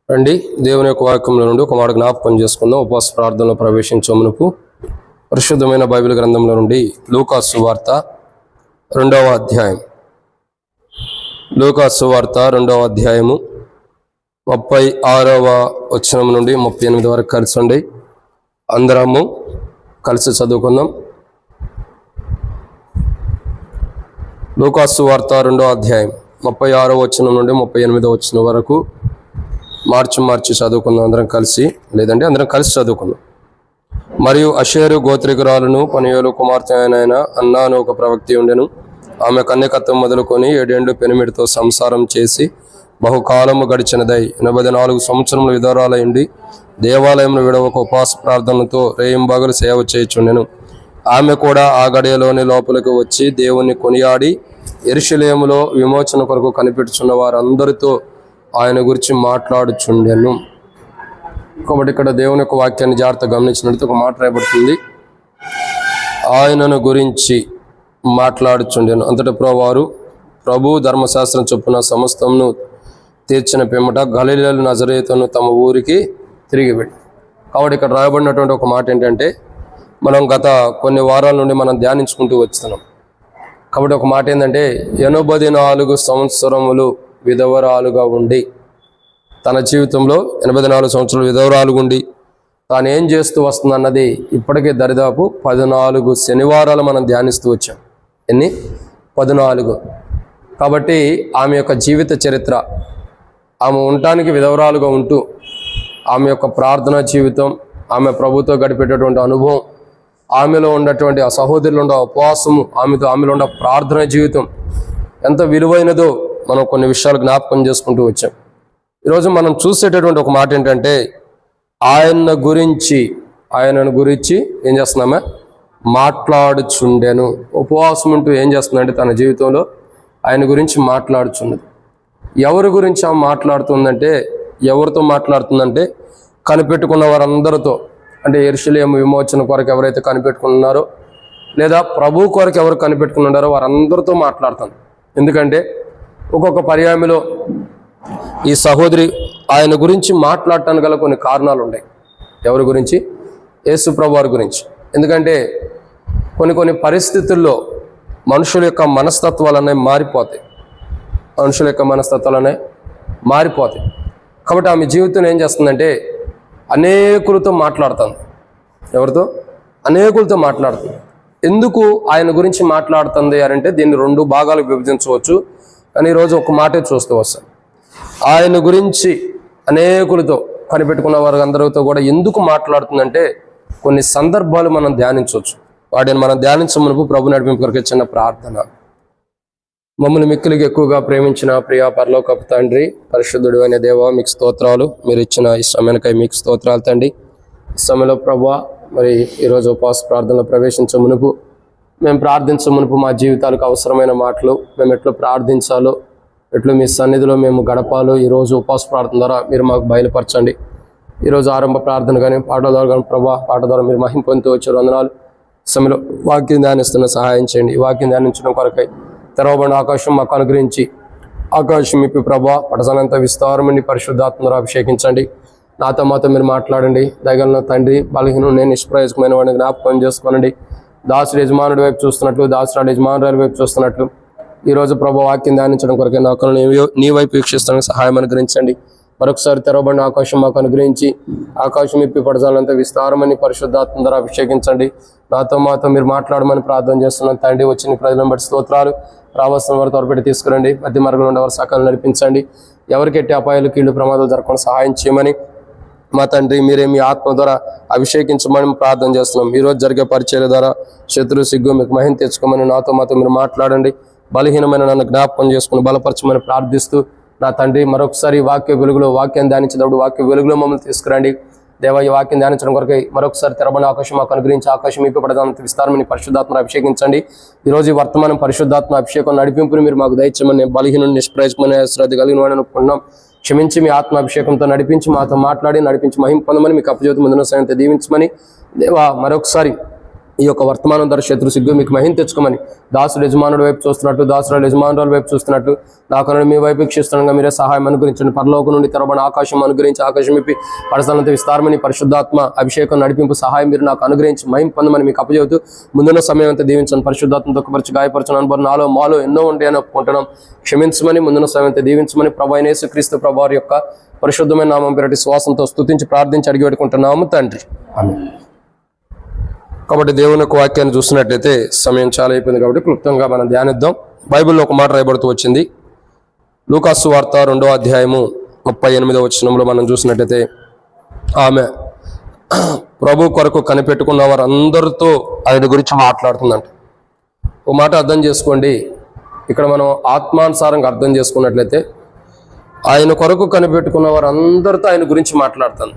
రండి, దేవుని యొక్క వాక్యంలో నుండి ఒక మాట జ్ఞాపకం చేసుకుందాం. ఉపవాస ప్రార్థనలో ప్రవేశించే మునుపు పరిశుద్ధమైన బైబిల్ గ్రంథంలో నుండి లూకా సువార్త 2వ అధ్యాయం. లూకా సువార్త 2వ అధ్యాయము 36వ వచనం నుండి 38 వరకు కలిసి అందరము కలిసి చదువుకుందాం. లూకా సువార్త 2వ అధ్యాయం 36వ వచనం నుండి 38వ వచనం వరకు మార్చి చదువుకుందాం అందరం కలిసి, లేదంటే అందరం కలిసి చదువుకుందాం. మరియు అషేరు గోత్రికురాలను పనియోలు కుమార్తె అయిన అన్నాను ఒక ప్రవక్తి ఉండెను. ఆమె కన్యకత్వం మొదలుకొని 7 ఏళ్ళు పెనిమిడితో సంసారం చేసి బహుకాలము గడిచినదై 84 సంవత్సరములు విధవరాలైండి దేవాలయంలో విడవక ఉపవాస ప్రార్థనలతో రేయింబగలు సేవ చేయుచుండెను. ఆమె కూడా ఆ గడియలోని లోపలికి వచ్చి దేవుణ్ణి కొనియాడి యెరూషలేములో విమోచన కొరకు కనిపెట్టుచున్న వారందరితో ఆయన గురించి మాట్లాడుచుండెను. కాబట్టి ఇక్కడ దేవుని యొక్క వాక్యాన్ని జాగ్రత్తగా గమనించినట్టు ఒక మాట రాయబడుతుంది, ఆయనను గురించి మాట్లాడుచుండెను. అంతటా వారు ప్రభు ధర్మశాస్త్రం చొప్పున సమస్తమును తీర్చిన పిమ్మట గలిలయను నజరేతును తమ ఊరికి తిరిగి పెట్టి. కాబట్టి ఇక్కడ రాయబడినటువంటి ఒక మాట ఏంటంటే, మనం గత కొన్ని వారాల నుండి మనం ధ్యానించుకుంటూ వస్తున్నాం. కాబట్టి ఒక మాట ఏంటంటే, 84 సంవత్సరములు విధవరాలుగా ఉండి, తన జీవితంలో 84 సంవత్సరాలు విధవరాలుగా ఉండి తాను ఏం చేస్తూ వస్తుందన్నది ఇప్పటికే దరిదాపు 14 శనివారాలు మనం ధ్యానిస్తూ వచ్చాం. ఎన్ని? 14. కాబట్టి ఆమె యొక్క జీవిత చరిత్ర, ఆమె ఉండటానికి విధవరాలుగా ఉంటూ ఆమె యొక్క ప్రార్థనా జీవితం, ఆమె ప్రభుతో గడిపేటటువంటి అనుభవం, ఆమెలో ఉన్నటువంటి ఆ సహోదరులు ఉండే ఉపవాసము, ఆమెలో ఉన్న ప్రార్థనా జీవితం ఎంత విలువైనదో మనం కొన్ని విషయాలు జ్ఞాపకం చేసుకుంటూ వచ్చాం. ఈరోజు మనం చూసేటటువంటి ఒక మాట ఏంటంటే, ఆయనను గురించి ఏం చేస్తున్నామా? మాట్లాడుచుండెను. ఉపవాసం ఉంటూ ఏం చేస్తుందంటే తన జీవితంలో ఆయన గురించి మాట్లాడుచున్నది. ఎవరి గురించి ఆమె మాట్లాడుతుందంటే, ఎవరితో మాట్లాడుతుందంటే కనిపెట్టుకున్న వారందరితో. అంటే యెరూషలేము విమోచన కొరకు ఎవరైతే కనిపెట్టుకున్నారో, లేదా ప్రభు కొరకు ఎవరు కనిపెట్టుకున్నారో వారందరితో మాట్లాడుతుంది. ఎందుకంటే ఒక్కొక్క పర్యాయంలో ఈ సహోదరి ఆయన గురించి మాట్లాడటానికి గల కొన్ని కారణాలు ఉన్నాయి. ఎవరి గురించి? యేసు ప్రభు వారి గురించి. ఎందుకంటే కొన్ని పరిస్థితుల్లో మనుషుల యొక్క మనస్తత్వాలనే మారిపోతాయి. కాబట్టి ఆమె జీవితం ఏం చేస్తుందంటే అనేకులతో మాట్లాడుతుంది. ఎవరితో? అనేకులతో మాట్లాడుతుంది. ఎందుకు ఆయన గురించి మాట్లాడుతుంది అంటే దీన్ని 2 భాగాలకు విభజించవచ్చు, కానీ ఈరోజు ఒక మాటే చూస్తూ వస్తాను. ఆయన గురించి అనేకులతో కనిపెట్టుకున్న వారి అందరితో కూడా ఎందుకు మాట్లాడుతుందంటే కొన్ని సందర్భాలు మనం ధ్యానించవచ్చు. వాటిని మనం ధ్యానించమునపు ప్రభు నడిపింపు కొరకు చిన్న ప్రార్థన. మమ్మల్ని మిక్కిలిగా ఎక్కువగా ప్రేమించిన ప్రియా పరలోకపు తండ్రి, పరిశుద్ధుడు అయిన దేవా, మీకు స్తోత్రాలు. మీరు ఇచ్చిన ఈ సమయానికై మీకు స్తోత్రాలు తండ్రి. ఈ సమయంలో ప్రభువా, మరి ఈరోజు ఉపవాస ప్రార్థనలో ప్రవేశించే మునుపు, మేము ప్రార్థించే మునుపు మా జీవితాలకు అవసరమైన మాటలు, మేము ఎట్లా ప్రార్థించాలో, ఎట్లు మీ సన్నిధిలో మేము గడపాలో ఈరోజు ఉపవాస ప్రార్థన ద్వారా మీరు మాకు బయలుపరచండి. ఈరోజు ఆరంభ ప్రార్థన కానీ పాట ద్వారా కానీ ప్రభా, పాట ద్వారా మీరు మహిమ పొందుతూ వచ్చారు. వందనాలు. సమయంలో వాక్యం ధ్యానిస్తున్న సహాయం చేయండి. ఈ వాక్యం ధ్యానించడం కొరకై తెరవబడిన ఆకాశం మాకు అనుగ్రహించి, ఆకాశం ఇప్పి ప్రభా పటసనంత విస్తారమని పరిశుద్ధాత్మ ద్వారా అభిషేకించండి. నాతో మాతో మీరు మాట్లాడండి. దయగలన తండ్రి, బలహీనం నేను నిష్ప్రయోజకమైన వాడిని జ్ఞాపకం చేసుకోనండి. దాసుడు యజమానుడి వైపు చూస్తున్నట్లు, దాసురాడు యజమానురాలి వైపు చూస్తున్నట్లు ఈరోజు ప్రభు వాక్యం ధ్యానించడం కొరకే నాకు నీ వైపు వీక్షిస్తానికి సహాయం అనుగ్రహించండి. మరొకసారి తెరవబడిన ఆకాశం మాకు అనుగ్రహించి, ఆకాశం ఇప్పి పడజాలంత విస్తారమని పరిశుద్ధాత్మ ద్వారా అభిషేకించండి. నాతో మాతో మీరు మాట్లాడమని ప్రార్థన చేస్తున్నాను తండ్రి. వచ్చిన ప్రజలను బట్టి స్తోత్రాలు. రావాల్సిన వారు త్వరపెట్టి తీసుకురండి. మధ్య మార్గంలో ఉండేవారు సకాలం నడిపించండి. ఎవరికి ఎట్టి అపాయాలు, కీళ్ళు, ప్రమాదాలు జరగకుండా సహాయం చేయమని మా తండ్రి మీరే మీ ఆత్మ ద్వారా అభిషేకించమని ప్రార్థన చేస్తున్నాం. ఈరోజు జరిగే పరిచయాల ద్వారా శత్రు సిగ్గు మీకు మహిమ తెచ్చుకోమని నాతో మాతో మీరు మాట్లాడండి. బలహీనమైన నన్ను జ్ఞాపకం చేసుకుని బలపరచమని ప్రార్థిస్తూ నా తండ్రి మరొకసారి వాక్యం ధ్యానించేటప్పుడు వాక్య వెలుగులో మమ్మల్ని తీసుకురండి. దేవ, ఈ వాక్యం ధ్యానించడం కొరకై మరొకసారి తెరబడిన ఆకాశం మాకు అనుగ్రహించి, ఆకాశం ఇప్పి పడదానంత విస్తారమని పరిశుద్ధాత్మను అభిషేకించండి. ఈరోజు ఈ వర్తమానం పరిశుద్ధాత్మ అభిషేకం నడిపింపుని మీరు మాకు దయచేయమని, బలహీనుని నిష్ప్రయోజకమైన శ్రద్ధ కలిగిన వాడిని అనుకున్నాం. క్షమించి మీ ఆత్మ అభిషేకంతో నడిపించి, మాతో మాట్లాడి నడిపించి మహిమ పొందమని, మీకు అప్పజ్యోతి ముందున సాయంతో దీవించమని దేవా, మరొకసారి ఈ యొక్క వర్తమానం ధర శత్రు సిగ్గు మీకు మహిమ తెచ్చుకోమని దాసుడు యజమానుడు వైపు చూస్తున్నట్టు, దాసురాలు యజమానురాల వైపు చూస్తున్నట్టు నాకు మీ వైపు వీక్షిస్తుండగా మీరే సహాయం అనుగ్రహించండి. పరలోకం నుండి తెరబడిన ఆకాశం అనుగ్రహించి, ఆకాశం ఇప్పి పడసలంత విస్తారమని పరిశుద్ధాత్మ అభిషేకం నడిపింపు సహాయం మీరు నాకు అనుగ్రహించి మహిమ పొందమని మీకు అప్పచెబుతూ ముందున్న సమయం అంతా దీవించండి. పరిశుద్ధాత్మ దుఃఖపరిచి గాయపరచని అనుభవం నాలో మాలో ఎన్నో ఉంటాయి అని ఒప్పుకుంటున్నాం. క్షమించమని ముందున్న సమయం అంతా దీవించమని ప్రభు అయిన యేసుక్రీస్తు ప్రభు వారి యొక్క పరిశుద్ధమైన నామం పేరటి శ్వాసంతో స్తుతించి ప్రార్థించి అడిగి పెట్టుకుంటున్నాము తండ్రి, ఆమేన్. కాబట్టి దేవుని యొక్క వాక్యాన్ని చూసినట్లయితే సమయం చాలా అయిపోయింది కాబట్టి క్లుప్తంగా మనం ధ్యానిద్దాం. బైబిల్లో ఒక మాట రాయబడుతూ వచ్చింది. లూకాసు వార్త 2వ అధ్యాయము 38వ వచనంలో మనం చూసినట్లయితే ఆమె ప్రభు కొరకు కనిపెట్టుకున్న వారందరితో ఆయన గురించి మాట్లాడుతుందంట. ఒక మాట అర్థం చేసుకోండి, ఇక్కడ మనం ఆత్మానుసారంగా అర్థం చేసుకున్నట్లయితే ఆయన కొరకు కనిపెట్టుకున్న వారందరితో ఆయన గురించి మాట్లాడుతుంది.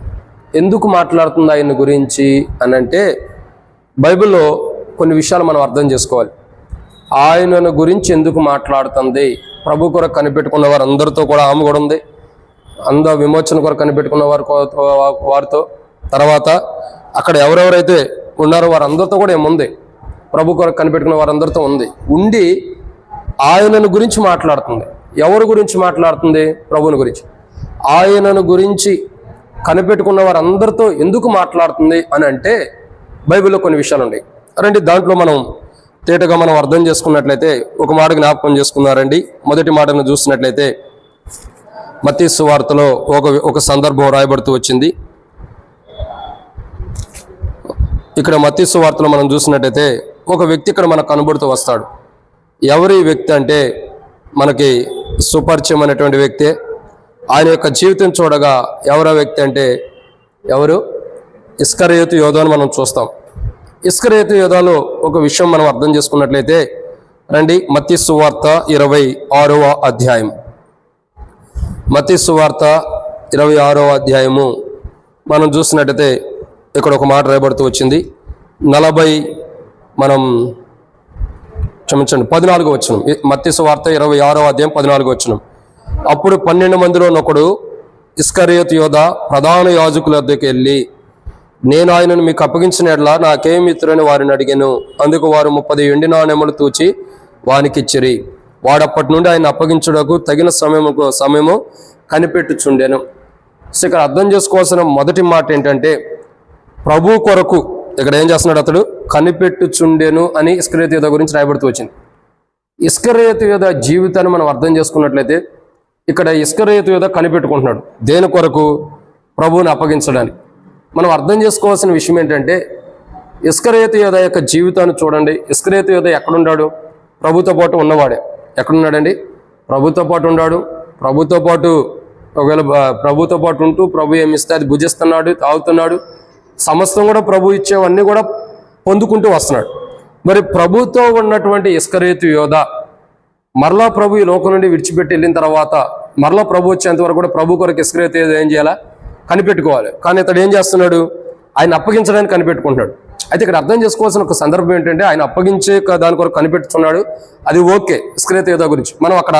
ఎందుకు మాట్లాడుతుంది ఆయన గురించి అని అంటే బైబిల్లో కొన్ని విషయాలు మనం అర్థం చేసుకోవాలి. ఆయనను గురించి ఎందుకు మాట్లాడుతుంది? ప్రభు కొరకు కనిపెట్టుకున్న వారు అందరితో కూడా ఆమె కూడా ఉంది. విమోచన కొరకు కనిపెట్టుకున్న వారితో, తర్వాత అక్కడ ఎవరెవరైతే ఉన్నారో వారందరితో కూడా ఏముంది, ప్రభు కొరకు కనిపెట్టుకున్న వారందరితో ఉండి ఆయనను గురించి మాట్లాడుతుంది. ఎవరి గురించి మాట్లాడుతుంది? ప్రభువుని గురించి. ఆయనను గురించి కనిపెట్టుకున్న వారందరితో ఎందుకు మాట్లాడుతుంది అని అంటే బైబిల్లో కొన్ని విషయాలు ఉన్నాయి. రండి దాంట్లో మనం తేటగా మనం అర్థం చేసుకున్నట్లయితే ఒక మాట జ్ఞాపకం చేసుకున్నారండి. మొదటి మాటను చూసినట్లయితే మత్తయి సువార్తలో ఒక సందర్భం రాయబడుతూ వచ్చింది. ఇక్కడ మత్తయి సువార్తలో మనం చూసినట్లయితే ఒక వ్యక్తి ఇక్కడ మనకు కనబడుతూ వస్తాడు. ఎవరి వ్యక్తి అంటే మనకి సుపరిచయం అనేటువంటి వ్యక్తే. ఆయన యొక్క జీవితం చూడగా ఎవరో వ్యక్తి అంటే ఎవరు? ఇస్కరియోతు యోధా అని మనం చూస్తాం. ఇస్కరియోతు యోధాలో ఒక విషయం మనం అర్థం చేసుకున్నట్లయితే రండి మత్తయి సువార్త 26వ అధ్యాయం. మత్తయి సువార్త 26వ అధ్యాయము మనం చూసినట్లయితే ఇక్కడ ఒక మాట రాయబడుతూ వచ్చింది. 14వ వచనం. మత్తయి సువార్త 26వ అధ్యాయం 14వ వచనం. అప్పుడు 12 మందిలో ఒకడు ఇస్కరియోతు యోధా ప్రధాన యాజకుల వద్దకు వెళ్ళి, నేను ఆయనను మీకు అప్పగించిన ఎడల నాకేమి ఇతరని వారిని అడిగాను. అందుకు వారు 30 వెండి నాణెములు తూచి వానికి ఇచ్చిరి. వాడప్పటి నుండి ఆయన అప్పగించుటకు తగిన సమయము కనిపెట్టుచుండెను. సో ఇక్కడ అర్థం చేసుకోవాల్సిన మొదటి మాట ఏంటంటే ప్రభు కొరకు ఇక్కడ ఏం చేస్తున్నాడు? అతడు కనిపెట్టుచుండెను అని ఇస్కరియోతు యోధా గురించి రాయబడుతూ వచ్చింది. ఇస్కరియోతు యోధా జీవితాన్ని మనం అర్థం చేసుకున్నట్లయితే ఇక్కడ ఇస్కరియోతు యోధా కనిపెట్టుకుంటున్నాడు. దేని కొరకు? ప్రభువుని అప్పగించడానికి. మనం అర్థం చేసుకోవాల్సిన విషయం ఏంటంటే ఇస్కరియోతు యోధా యొక్క జీవితాన్ని చూడండి. ఇస్కరియోతు యోధా ఎక్కడున్నాడు? ప్రభుతో పాటు ఉన్నవాడే. ఎక్కడున్నాడండి? ప్రభుతో పాటు ఉన్నాడు. ప్రభుతో పాటు ఒకవేళ ప్రభుతో పాటు ఉంటూ ప్రభు ఏమిస్తే అది భుజిస్తున్నాడు, తాగుతున్నాడు. సమస్తం కూడా ప్రభు ఇచ్చేవన్నీ కూడా పొందుకుంటూ వస్తున్నాడు. మరి ప్రభుతో ఉన్నటువంటి ఇస్కరియోతు యోధా మరలా ప్రభు ఈ లోకం నుండి విడిచిపెట్టి వెళ్ళిన తర్వాత మరలా ప్రభు వచ్చేంత వరకు కూడా ప్రభు కొరకు ఇస్కరియోతు యోధా ఏం చేయాలా? కనిపెట్టుకోవాలి. కానీ ఇతడు ఏం చేస్తున్నాడు? ఆయన అప్పగించడానికి కనిపెట్టుకుంటున్నాడు. అయితే ఇక్కడ అర్థం చేసుకోవాల్సిన ఒక సందర్భం ఏంటంటే ఆయన అప్పగించే దాని కొరకు కనిపెట్టుకున్నాడు. అది ఓకే. ఇస్కరియోతు యోధా గురించి మనం అక్కడ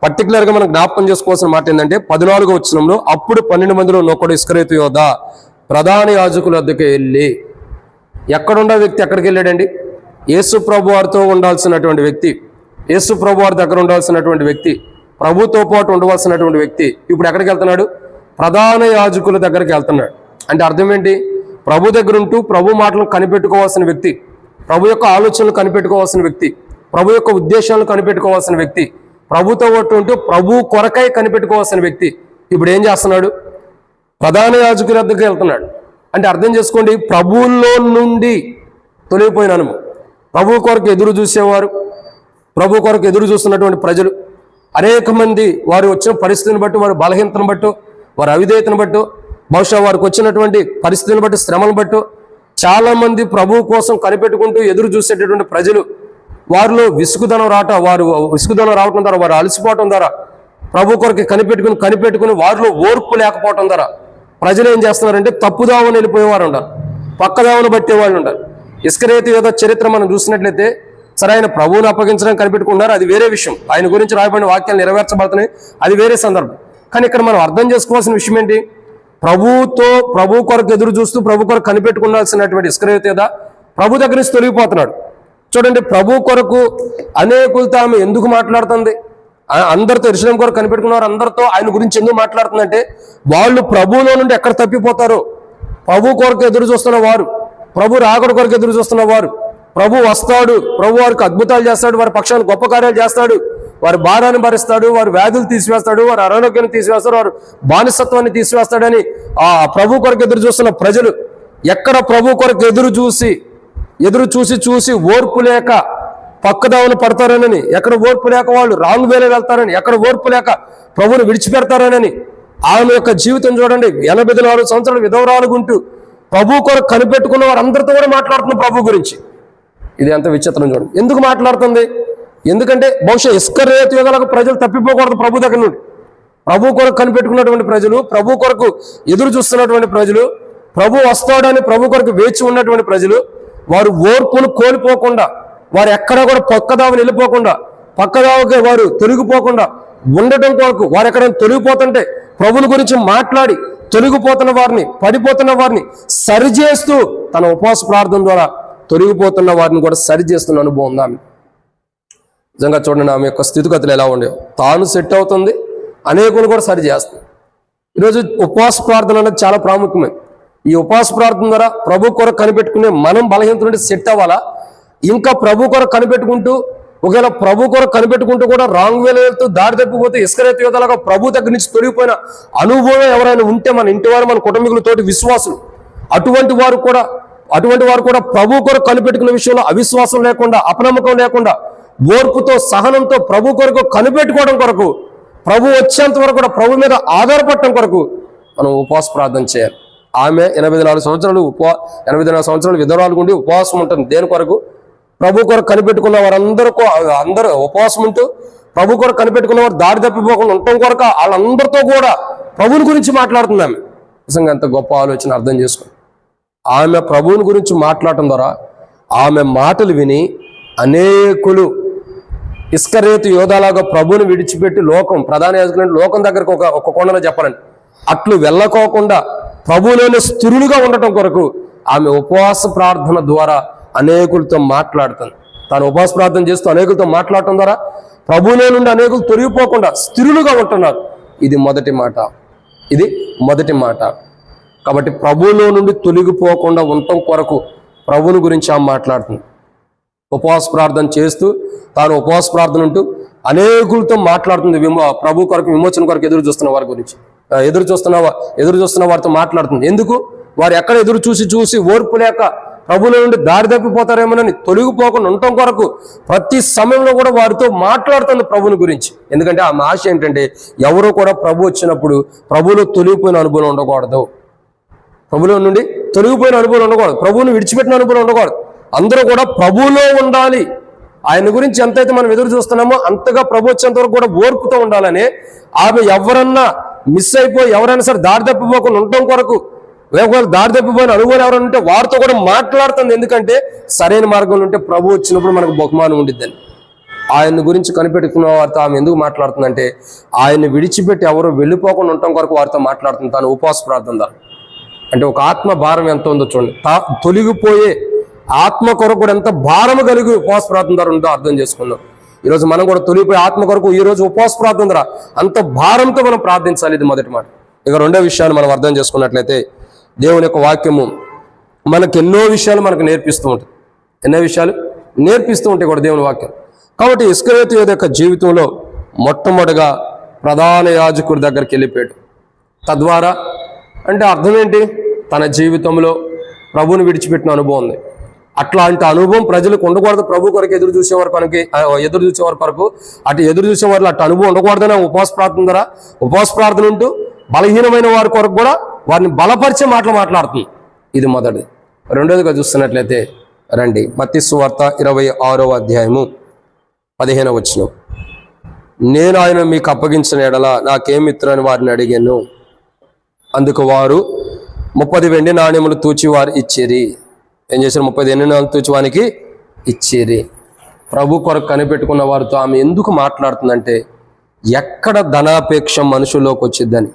పర్టికులర్గా మనం జ్ఞాపకం చేసుకోవాల్సిన మాట ఏంటంటే 14వ వచనంలో అప్పుడు 12 మందిలో ఒకడు ఇస్కరియోతు యోధా ప్రధాన యాజకుల వద్దకు వెళ్ళి. ఎక్కడున్న వ్యక్తి ఎక్కడికి వెళ్ళాడండి? యేసు ప్రభు వారితో ఉండాల్సినటువంటి వ్యక్తి, యేసు ప్రభు వారి దగ్గర ఉండాల్సినటువంటి వ్యక్తి, ప్రభుతో పాటు ఉండవలసినటువంటి వ్యక్తి ఇప్పుడు ఎక్కడికి వెళ్తున్నాడు? ప్రధాన యాజకుల దగ్గరికి వెళ్తున్నాడు. అంటే అర్థం ఏంటి? ప్రభు దగ్గర ఉంటూ ప్రభు మాటలను కనిపెట్టుకోవాల్సిన వ్యక్తి, ప్రభు యొక్క ఆలోచనలు కనిపెట్టుకోవాల్సిన వ్యక్తి, ప్రభు యొక్క ఉద్దేశాలను కనిపెట్టుకోవాల్సిన వ్యక్తి, ప్రభుతో పాటు ఉంటూ ప్రభు కొరకై కనిపెట్టుకోవాల్సిన వ్యక్తి ఇప్పుడు ఏం చేస్తున్నాడు? ప్రధాన యాజకుల దగ్గరికి వెళ్తున్నాడు. అంటే అర్థం చేసుకోండి, ప్రభువులో నుండి తొలగిపోయిన అనుభవం. ప్రభు కొరకు ఎదురు చూసేవారు, ప్రభు కొరకు ఎదురు చూస్తున్నటువంటి ప్రజలు అనేక మంది వారు వచ్చిన పరిస్థితిని బట్టి, వారి బలహీనతను బట్టు, వారి అవిధేయతను బట్టు, బహుశా వారికి వచ్చినటువంటి పరిస్థితిని బట్టి, శ్రమను బట్టు చాలా మంది ప్రభు కోసం కనిపెట్టుకుంటూ ఎదురు చూసేటటువంటి ప్రజలు వారిలో విసుగుదనం రావటం ద్వారా, వారు అలసిపోవటం ద్వారా, ప్రభు కొరకు కనిపెట్టుకుని వారిలో ఓర్పు లేకపోవటం ద్వారా ప్రజలు ఏం చేస్తున్నారంటే తప్పుదావని వెళ్ళిపోయేవారు ఉంటారు, పక్కదావను బట్టేవాళ్ళు ఉంటారు. ఇస్కరియోతు యోధా చరిత్ర మనం చూసినట్లయితే సరే ఆయన ప్రభువుని అప్పగించడం కనిపెట్టుకున్నారు, అది వేరే విషయం. ఆయన గురించి రాయబడిన వాక్యాలు నెరవేర్చబడుతున్నాయి, అది వేరే సందర్భం. కానీ ఇక్కడ మనం అర్థం చేసుకోవాల్సిన విషయం ఏంటి? ప్రభు కొరకు ఎదురు చూస్తూ ప్రభు కొరకు కనిపెట్టుకున్నాల్సినటువంటి ఇస్కరియోతు యోధా ప్రభు దగ్గర నుంచి తొలగిపోతున్నాడు. చూడండి, ప్రభు కొరకు అనేకులతో ఆమె ఎందుకు మాట్లాడుతుంది? అందరితో యెరూషలేము కొరకు కనిపెట్టుకున్నారు, అందరితో ఆయన గురించి ఎందుకు మాట్లాడుతుందంటే వాళ్ళు ప్రభువులో నుండి ఎక్కడ తప్పిపోతారో, ప్రభు కొరకు ఎదురు చూస్తున్న వారు, ప్రభు రాకడ కొరకు ఎదురు చూస్తున్న వారు, ప్రభు వస్తాడు, ప్రభు వారికి అద్భుతాలు చేస్తాడు, వారి పక్షాన్ని గొప్ప కార్యాలు చేస్తాడు, వారి భారాన్ని భరిస్తాడు, వారి వ్యాధులు తీసివేస్తాడు, వారి అనారోగ్యాన్ని తీసివేస్తాడు, వారు బానిసత్వాన్ని తీసివేస్తాడని ఆ ప్రభు కొరకు ఎదురు చూస్తున్న ప్రజలు ఎక్కడ ప్రభు కొరకు ఎదురు చూసి ఓర్పు లేక పక్కదావులు పడతారనని, ఎక్కడ ఓర్పు లేక వాళ్ళు రాంగ్ వేలో వెళ్తారని, ఎక్కడ ఓర్పు లేక ప్రభువుని విడిచిపెడతారనని ఆమె యొక్క జీవితం చూడండి. 84 సంవత్సరాలు విధవరాలుగుంటూ ప్రభు కొరకు కనిపెట్టుకున్న వారందరితో కూడా మాట్లాడుతున్న ప్రభు గురించి. ఇది ఎంత విచిత్రం చూడండి. ఎందుకు మాట్లాడుతుంది? ఎందుకంటే బహుశా ఇస్కరియోతు యుగాలకు ప్రజలు తప్పిపోకూడదు ప్రభు దగ్గర నుండి. ప్రభు కొరకు కనిపెట్టుకున్నటువంటి ప్రజలు, ప్రభు కొరకు ఎదురు చూస్తున్నటువంటి ప్రజలు, ప్రభు వస్తాడని ప్రభు కొరకు వేచి ఉన్నటువంటి ప్రజలు, వారు ఓర్పును కోల్పోకుండా, వారు ఎక్కడ కూడా పక్కదావని వెళ్ళిపోకుండా, పక్కదావకి వారు తొలగిపోకుండా ఉండటం కొరకు, వారు ఎక్కడైనా తొలగిపోతుంటే ప్రభుని గురించి మాట్లాడి తొలగిపోతున్న వారిని, పడిపోతున్న వారిని సరిచేస్తూ తన ఉపవాస ప్రార్థన ద్వారా తొలగిపోతున్న వారిని కూడా సరిచేస్తున్న అనుభవం ఉంది ఆమె. నిజంగా చూడండి ఆమె యొక్క స్థితిగతులు ఎలా ఉండేవి. తాను సెట్ అవుతుంది, అనేకులు కూడా సరి చేస్తుంది. ఈరోజు ఉపవాస ప్రార్థన అనేది చాలా ప్రాముఖ్యమే. ఈ ఉపవాస ప్రార్థన ద్వారా ప్రభు కొరకు కనిపెట్టుకునే మనం బలహీనత నుండి సెట్ అవ్వాలా? ఇంకా ప్రభు కొరకు కనిపెట్టుకుంటూ, ఒకవేళ ప్రభు కొరకు కనిపెట్టుకుంటూ కూడా రాంగ్ వేలో వెళ్తూ దారి తప్పిపోతే ఇస్కరియోతు యోధాలుగా ప్రభు దగ్గర నుంచి తొలగిపోయిన అనుభవం ఎవరైనా ఉంటే మన ఇంటి వారు, మన కుటుంబీకులతోటి విశ్వాసులు, అటువంటి వారు కూడా ప్రభు కొరకు కనిపెట్టుకునే విషయంలో అవిశ్వాసం లేకుండా, అపనమ్మకం లేకుండా, ఓర్పుతో సహనంతో ప్రభు కొరకు కనిపెట్టుకోవడం కొరకు, ప్రభు వచ్చేంత వరకు కూడా ప్రభు మీద ఆధారపడటం కొరకు మనం ఉపవాస ప్రార్థన చేయాలి. ఆమె 84 సంవత్సరాలు విధవరాలు ఉండి ఉపవాసం ఉంటుంది. దేని కొరకు? ప్రభు కొరకు కనిపెట్టుకున్న అందరూ ఉపవాసం ఉంటూ ప్రభు కొరకు కనిపెట్టుకున్న వారు దారి తప్పిపోకుండా ఉండటం కొరకు వాళ్ళందరితో కూడా ప్రభువుని గురించి మాట్లాడుతుంది ఆమె. నిజంగా ఎంత గొప్ప ఆలోచన అర్థం చేసుకోండి. ఆమె ప్రభువుని గురించి మాట్లాడటం ద్వారా ఆమె మాటలు విని అనేకులు ఇస్కరియోతు యోధాలాగా ప్రభువుని విడిచిపెట్టి ప్రధాన యాజకులు లోకం దగ్గరకు ఒక కోణంలో చెప్పాలండి, అట్లు వెళ్ళకోకుండా ప్రభువులోనే స్థిరులుగా ఉండటం కొరకు ఆమె ఉపవాస ప్రార్థన ద్వారా అనేకులతో మాట్లాడుతుంది. తాను ఉపవాస ప్రార్థన చేస్తూ అనేకులతో మాట్లాడటం ద్వారా ప్రభువులో నుండి అనేకులు తొలగిపోకుండా స్థిరులుగా ఉంటున్నారు. ఇది మొదటి మాట. కాబట్టి ప్రభువులో నుండి తొలగిపోకుండా ఉండటం కొరకు ప్రభువుని గురించి ఆమె మాట్లాడుతుంది. ఉపవాస ప్రార్థన చేస్తూ తాను ఉపవాస ప్రార్థన ఉంటూ అనేకులతో మాట్లాడుతుంది. ప్రభు కొరకు, విమోచన కొరకు ఎదురు చూస్తున్న వారి గురించి, ఎదురు చూస్తున్న వారితో మాట్లాడుతుంది. ఎందుకు? వారు ఎక్కడ ఎదురు చూసి ఓర్పు లేక ప్రభువుల నుండి దారి తప్పిపోతారేమోనని తొలగిపోకుండా ఉండటం కొరకు ప్రతి సమయంలో కూడా వారితో మాట్లాడుతుంది ప్రభువుని గురించి. ఎందుకంటే ఆమె ఆశ ఏంటంటే ఎవరో కూడా ప్రభు వచ్చినప్పుడు ప్రభువులో తొలగిపోయిన అనుభవం ఉండకూడదు, ప్రభువులో నుండి తొలగిపోయిన అనుభవం ఉండకూడదు, ప్రభువుని విడిచిపెట్టిన అనుభవం ఉండకూడదు. అందరూ కూడా ప్రభువులో ఉండాలి. ఆయన గురించి ఎంతైతే మనం ఎదురు చూస్తున్నామో అంతగా ప్రభు వచ్చేంత వరకు కూడా ఓర్పుతో ఉండాలని ఆమె ఎవరన్నా మిస్ అయిపోయి, ఎవరైనా సరే దారి తప్పిపోకుండా ఉండటం కొరకు, లేకపోతే దారి తప్పిపోయిన అనుభవం ఎవరైనా ఉంటే వారితో కూడా మాట్లాడుతుంది. ఎందుకంటే సరైన మార్గంలో ఉంటే ప్రభు వచ్చినప్పుడు మనకు బహుమానం ఉండిద్దని. ఆయన గురించి కనిపెట్టుకున్న వారితో ఆమె ఎందుకు మాట్లాడుతుందంటే ఆయన్ని విడిచిపెట్టి ఎవరు వెళ్ళిపోకుండా ఉండటం కొరకు వారితో మాట్లాడుతుంది. తాను ఉపవాస ప్రార్థన ద్వారా. అంటే ఒక ఆత్మ భారం ఎంత ఉందో చూడండి. తొలగిపోయే ఆత్మ కొరకు కూడా ఎంత భారము కలిగి ఉపవాస ప్రార్థన ద్వారా ఉందో అర్థం చేసుకున్నాం. ఈరోజు మనం కూడా తొలిగిపోయి ఆత్మ కొరకు ఈరోజు ఉపవాస ప్రార్థన ద్వారా అంత భారంతో మనం ప్రార్థించాలి. ఇది మొదటి మాట. ఇక రెండో విషయాన్ని మనం అర్థం చేసుకున్నట్లయితే దేవుని యొక్క వాక్యము మనకు ఎన్నో విషయాలు మనకు నేర్పిస్తూ ఉంటుంది. ఎన్నో విషయాలు నేర్పిస్తూ ఉంటాయి కూడా దేవుని వాక్యం. కాబట్టి ఇస్కరియోతు యొక్క జీవితంలో మొట్టమొదటిగా ప్రధాన యాజకుడి దగ్గరికి వెళ్ళిపోయాడు. తద్వారా అంటే అర్థం ఏంటి? తన జీవితంలో ప్రభువుని విడిచిపెట్టిన అనుభవం ఉంది. అట్లాంటి అనుభవం ప్రజలకు ఉండకూడదు. ప్రభు కొరకు ఎదురు చూసేవారు కొరకు అటు ఎదురు చూసేవారు అటు అనుభవం ఉండకూడదని ఉపవాస ప్రార్థన ద్వారా ఉపవాస ప్రార్థన ఉంటూ బలహీనమైన వారి కొరకు కూడా వారిని బలపరిచే మాట్లాడుతుంది. ఇది మొదటిది. రెండోదిగా చూస్తున్నట్లయితే రండి, మత్తయి సువార్త 26వ అధ్యాయము 15వ వచనం. నేను ఆయన మీకు అప్పగించిన ఎడల నాకేమిత్రు అని వారిని అడిగాను. అందుకు వారు 30 వెండి నాణ్యములు తూచి వారు ఇచ్చేరి. ఏం చేశారు? 30 వెండి నాణ్యములు తూచి వానికి ఇచ్చేరి. ప్రభు కొరకు కనిపెట్టుకున్న వారితో ఆమె ఎందుకు మాట్లాడుతుందంటే ఎక్కడ ధనాపేక్ష మనుషుల్లోకి వచ్చిద్దని.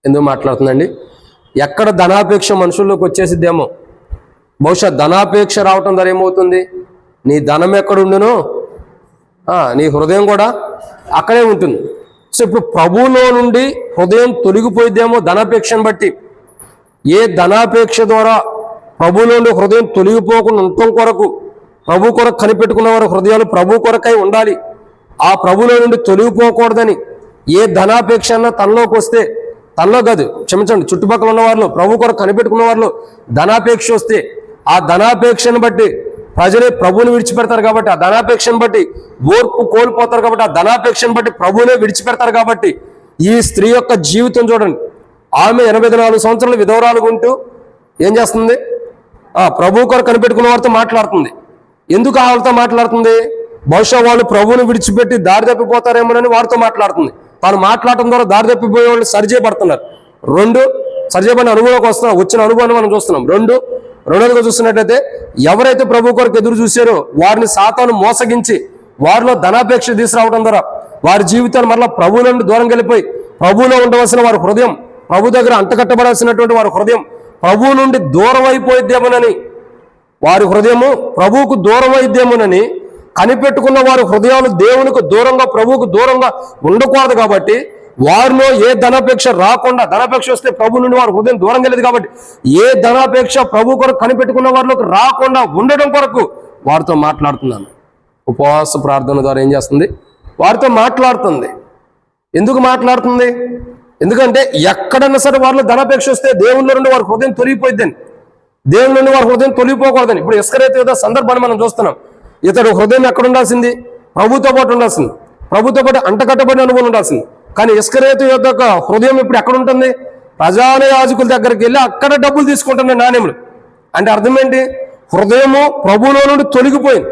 ఎందుకు మాట్లాడుతుందండి? ఎక్కడ ధనాపేక్ష మనుషుల్లోకి వచ్చేసిద్దేమో. బహుశా ధనాపేక్ష రావటం ద్వారా ఏమవుతుంది, నీ ధనం ఎక్కడుండునో నీ హృదయం కూడా అక్కడే ఉంటుంది. సో ఇప్పుడు ప్రభువులో నుండి హృదయం తొలగిపోయిద్దేమో ధనాపేక్షను బట్టి. ఏ ధనాపేక్ష ద్వారా ప్రభువులో నుండి హృదయం తొలగిపోకుండా ఉండటం కొరకు, ప్రభు కొరకు కనిపెట్టుకున్న వారి హృదయాలు ప్రభు కొరకై ఉండాలి, ఆ ప్రభులో నుండి తొలగిపోకూడదని ఏ ధనాపేక్ష అన్నా తనలోకి వస్తే, తనలో కాదు క్షమించండి, చుట్టుపక్కల ఉన్న వాళ్ళు ప్రభు కొరకు కనిపెట్టుకున్న వాళ్ళు ధనాపేక్ష వస్తే, ఆ ధనాపేక్షను బట్టి ప్రజలే ప్రభువుని విడిచిపెడతారు కాబట్టి, ఆ ధనాపేక్షను బట్టి ఓర్పు కోల్పోతారు కాబట్టి, ఆ ధనాపేక్షను బట్టి ప్రభువునే విడిచిపెడతారు కాబట్టి, ఈ స్త్రీ యొక్క జీవితం చూడండి. ఆమె 84 సంవత్సరాలు విధవరాలుగా ఉంటూ ఏం చేస్తుంది, ప్రభు కొరకు కనిపెట్టుకున్న వారితో మాట్లాడుతుంది. ఎందుకు వాళ్ళతో మాట్లాడుతుంది? బహుశా వాళ్ళు ప్రభువుని విడిచిపెట్టి దారి తప్పిపోతారేమోనని వారితో మాట్లాడుతుంది. తాను మాట్లాడటం ద్వారా దారి తప్పిపోయే వాళ్ళు సరిచేయబడుతున్నారు. సరిచేయబడిన అనుభవంలోకి వచ్చిన అనుభవాన్ని మనం చూస్తున్నాం. రెండోదిగా చూస్తున్నట్లయితే ఎవరైతే ప్రభు కొరకు ఎదురు చూశారో వారిని సాతాను మోసగించి వారిలో ధనాపేక్ష తీసుకురావడం ద్వారా వారి జీవితాలు మరలా ప్రభువు నుండి దూరం వెళ్ళిపోయి, ప్రభువులో ఉండవలసిన వారి హృదయం, ప్రభు దగ్గర అంటకట్టబడాల్సినటువంటి వారి హృదయం ప్రభువు నుండి దూరం అయిపోయిద్దేమోనని, వారి హృదయము ప్రభువుకు దూరం అయిద్దేమోనని కనిపెట్టుకున్న వారి హృదయాలు దేవునికి దూరంగా, ప్రభువుకు దూరంగా ఉండకూడదు కాబట్టి వారిలో ఏ ధనాపేక్ష రాకుండా, ధనాపేక్ష వస్తే ప్రభు నుండి వారి హృదయం దూరం వెళ్ళేది కాబట్టి ఏ ధనాపేక్ష ప్రభు కొరకు కనిపెట్టుకున్న వారిలోకి రాకుండా ఉండడం కొరకు వారితో మాట్లాడుతున్నాను. ఉపవాస ప్రార్థన ద్వారా ఏం చేస్తుంది, వారితో మాట్లాడుతుంది. ఎందుకు మాట్లాడుతుంది? ఎందుకంటే ఎక్కడన్నా సరే వారిలో ధనాపేక్ష వస్తే దేవుళ్ళ నుండి వారి హృదయం తొలగిపోయిద్దని, దేవుని నుండి వారి హృదయం తొలగిపోకూడదని. ఇప్పుడు ఇస్కరియోతు యూదా సందర్భాన్ని మనం చూస్తున్నాం. ఇతడు హృదయం ఎక్కడ ఉండాల్సింది? ప్రభుతో పాటు ఉండాల్సింది, ప్రభుతో పాటు అంటకట్టబడిన అనుభవం ఉండాల్సింది. కానీ ఇస్కరియోతు యొక్క హృదయం ఇప్పుడు ఎక్కడ ఉంటుంది? ప్రధాన యాజకుల దగ్గరికి వెళ్ళి అక్కడ డబ్బులు తీసుకుంటున్నాయి, నాణ్యములు. అంటే అర్థం ఏంటి? హృదయము ప్రభువులో నుండి తొలగిపోయింది.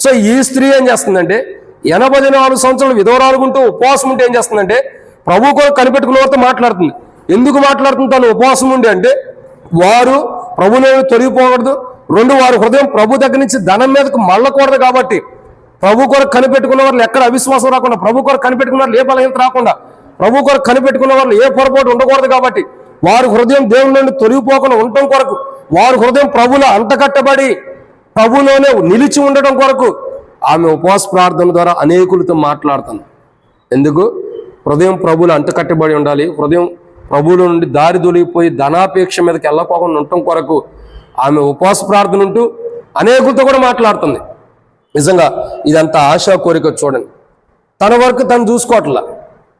సో ఈ స్త్రీ ఏం చేస్తుందంటే 84 సంవత్సరాలు విధవరాలుగుంటూ ఉపవాసం ఉంటే ఏం చేస్తుందంటే ప్రభు కొరకు కనిపెట్టుకున్న వారితో మాట్లాడుతుంది. ఎందుకు మాట్లాడుతుంది తను ఉపవాసం ఉండి అంటే, వారు ప్రభువులో తొలగిపోకూడదు, వారి హృదయం ప్రభు దగ్గర నుంచి ధనం మీదకు మళ్ళకూడదు కాబట్టి, ప్రభు కొరకు కనిపెట్టుకున్న వాళ్ళు ఎక్కడ అవిశ్వాసం రాకుండా, ప్రభు కొరకు కనిపెట్టుకున్న వాళ్ళు ఏ బలహీనత రాకుండా, ప్రభు కొరకు కనిపెట్టుకున్న వాళ్ళు ఏ పొరపాటు ఉండకూడదు కాబట్టి, వారి హృదయం దేవుని నుండి తొలగిపోకుండా ఉండటం కొరకు, వారి హృదయం ప్రభులో అంటకట్టబడి ప్రభులోనే నిలిచి ఉండటం కొరకు ఆమె ఉపవాస ప్రార్థన ద్వారా అనేకులతో మాట్లాడుతుంది. ఎందుకు? హృదయం ప్రభువులు అంటకట్టబడి ఉండాలి, హృదయం ప్రభువుల నుండి దారి తొలగిపోయి ధనాపేక్ష మీదకి వెళ్ళకోకుండా ఉండటం కొరకు ఆమె ఉపవాస ప్రార్థన ఉంటూ అనేకులతో కూడా మాట్లాడుతుంది. నిజంగా ఇదంతా ఆశా కోరిక. చూడండి, తన వరకు తను చూసుకోవట్లా,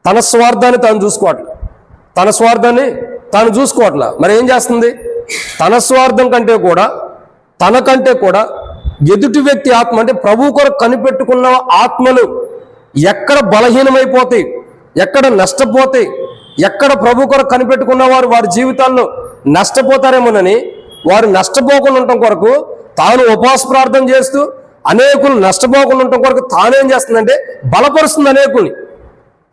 తన స్వార్థాన్ని తాను చూసుకోవట్లా. మరి ఏం చేస్తుంది? తన స్వార్థం కంటే కూడా, తనకంటే కూడా ఎదుటి వ్యక్తి ఆత్మ, అంటే ప్రభు కొరకు కనిపెట్టుకున్న ఆత్మలు ఎక్కడ బలహీనమైపోతాయి, ఎక్కడ నష్టపోతాయి, ఎక్కడ ప్రభు కొరకు కనిపెట్టుకున్న వారి జీవితాల్లో నష్టపోతారేమోనని, వారు నష్టపోకుండా ఉండటం కొరకు తాను ఉపవాస ప్రార్థన చేస్తూ అనేకులు నష్టపోకుండా ఉండటం కొరకు తానేం చేస్తుందంటే బలపరుస్తుంది. అనేకుల్ని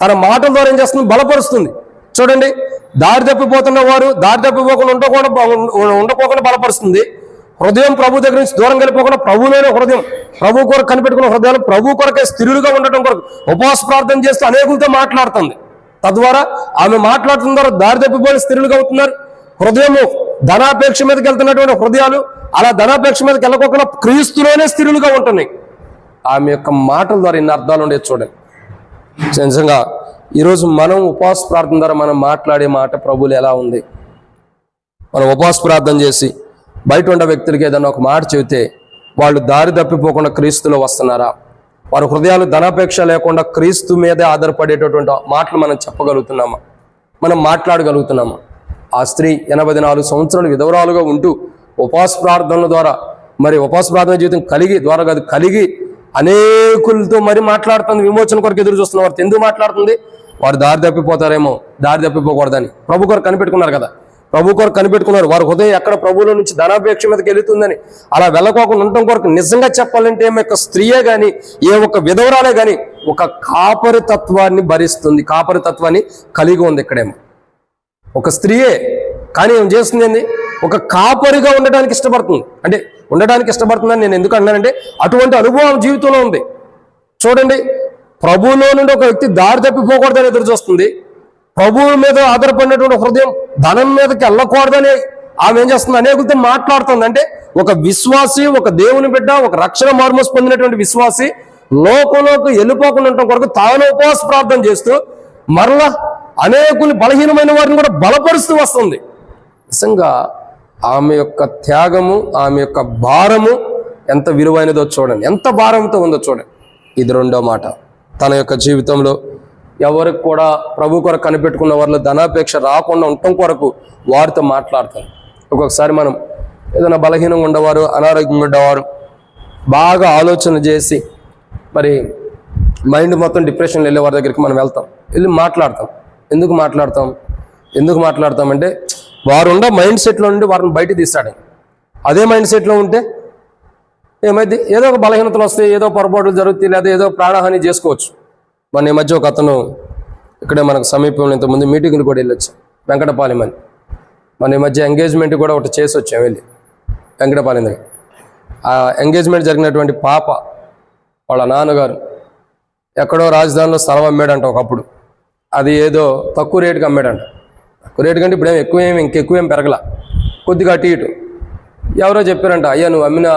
తన మాటల ద్వారా ఏం చేస్తుంది? బలపరుస్తుంది. చూడండి, దారి తప్పిపోతున్న వారు దారి తప్పిపోకుండా ఉండకోకుండా బలపరుస్తుంది. హృదయం ప్రభు దగ్గర నుంచి దూరం వెళ్ళిపోకుండా ప్రభువులోనే హృదయం, ప్రభు కొరకు కనిపెట్టుకున్న హృదయాలు ప్రభు కొరకే స్థిరులుగా ఉండటం కొరకు ఉపవాస ప్రార్థన చేస్తూ అనేకులతో మాట్లాడుతుంది. తద్వారా ఆమె మాట్లాడుతున్న ద్వారా దారి తప్పిపోయిన స్థిరులుగా అవుతున్నారు. హృదయము ధనాపేక్ష మీదకి వెళ్తున్నటువంటి హృదయాలు అలా ధనాపేక్ష మీదకి వెళ్ళకోకుండా క్రీస్తులోనే స్థిరులుగా ఉంటున్నాయి. ఆమె యొక్క మాటల ద్వారా ఇన్ని అర్థాలు ఉండేది. చూడండి, నిజంగా ఈరోజు మనం ఉపవాస ప్రార్థన ద్వారా మనం మాట్లాడే మాట ప్రభువులు ఎలా ఉంది? మనం ఉపవాస ప్రార్థన చేసి బయట ఉన్న వ్యక్తులకి ఏదైనా ఒక మాట చెబితే వాళ్ళు దారి తప్పిపోకుండా క్రీస్తులో వస్తున్నారా? వారి హృదయాలు ధనాపేక్ష లేకుండా క్రీస్తు మీదే ఆధారపడేటటువంటి మాటలు మనం చెప్పగలుగుతున్నామా? మనం మాట్లాడగలుగుతున్నామా? ఆ స్త్రీ 84 సంవత్సరాలు విధవరాలుగా ఉంటూ ఉపవాస ప్రార్థనల ద్వారా, మరి ఉపవాస ప్రార్థన జీవితం కలిగి అనేకులతో మరి మాట్లాడుతుంది. విమోచన కొరకు ఎదురు చూస్తున్న వారితో ఎందుకు మాట్లాడుతుంది? వారు దారి తప్పిపోతారేమో, దారి తప్పిపోకూడదని ప్రభు కొరకు కనిపెట్టుకున్నారు కదా, ప్రభు కొరకు కనిపెట్టుకున్నారు. వారి హృదయం ఎక్కడ ప్రభువుల నుంచి ధనాపేక్ష మీదకి వెళుతుందని అలా వెళ్ళకోకుండా ఉండటం కొరకు నిజంగా చెప్పాలంటే ఏ ఒక్క స్త్రీయే కానీ, ఏ ఒక్క విధవరాలే కానీ ఒక కాపరి తత్వాన్ని భరిస్తుంది, కాపరి తత్వాన్ని కలిగి ఉంది. ఇక్కడేమో ఒక స్త్రీయే కానీ ఏం చేస్తుంది అండి? ఒక కాపరిగా ఉండడానికి ఇష్టపడుతుంది. అంటే ఉండడానికి ఇష్టపడుతుందని నేను ఎందుకు అన్నానంటే అటువంటి అనుభవం జీవితంలో ఉంది. చూడండి, ప్రభువులో నుండి ఒక వ్యక్తి దారి తప్పిపోకూడదని ఎదురు చూస్తుంది. ప్రభువు మీద ఆధారపడినటువంటి హృదయం ధనం మీదకి వెళ్ళకూడదని ఆమె ఏం చేస్తుంది? అనేకులతో మాట్లాడుతుంది. అంటే ఒక విశ్వాసి, ఒక దేవుని బిడ్డ, ఒక రక్షణ మార్మోస్ పొందినటువంటి విశ్వాసి లోకంలోకి వెళ్ళిపోకుండా ఉండటం కొరకు తాను ఉపవాస ప్రార్థన చేస్తూ మరలా అనేకులు బలహీనమైన వారిని కూడా బలపరుస్తూ వస్తుంది. నిజంగా ఆమె యొక్క త్యాగము, ఆమె యొక్క భారము ఎంత విలువైనదో చూడండి, ఎంత భారంతో ఉందో చూడండి. ఇది రెండో మాట. తన యొక్క జీవితంలో ఎవరికి కూడా ప్రభు కొరకు కనిపెట్టుకున్న వారిలో ధనాపేక్ష రాకుండా ఉండటం కొరకు వారితో మాట్లాడతారు. ఒక్కొక్కసారి మనం ఏదైనా బలహీనంగా ఉండేవారు, అనారోగ్యంగా ఉండేవారు బాగా ఆలోచన చేసి మరి మైండ్ మొత్తం డిప్రెషన్లో వెళ్ళే వారి దగ్గరికి మనం వెళ్తాం, వెళ్ళి మాట్లాడతాం. ఎందుకు మాట్లాడతాం అంటే వారు ఉన్న మైండ్ సెట్లో నుండి వారిని బయట తీస్తాడు. అదే మైండ్ సెట్లో ఉంటే ఏమైంది? ఏదో ఒక బలహీనతలు వస్తాయి, ఏదో పొరపాట్లు జరుగుతాయి, లేదా ఏదో ప్రాణహాని చేసుకోవచ్చు. మన ఈ మధ్య ఒక అతను ఇక్కడే మనకు సమీపంలో ఇంతకుముందు మీటింగ్లు కూడా వెళ్ళొచ్చాం, వెంకటపాలెం అని. మన ఈ మధ్య ఎంగేజ్మెంట్ కూడా ఒకటి చేసి వచ్చాం వెళ్ళి వెంకటపాలెం దగ్గర. ఆ ఎంగేజ్మెంట్ జరిగినటువంటి పాప వాళ్ళ నాన్నగారు ఎక్కడో రాజధానిలో స్థలం అమ్మాడంట ఒకప్పుడు. అది ఏదో తక్కువ రేటుకి అమ్మాడంట. తక్కువ రేటు కంటే ఇప్పుడు ఇంకెక్కువేం పెరగల, కొద్దిగా అటు ఇటు. ఎవరో చెప్పారంట, అయ్యా నువ్వు అమ్మిన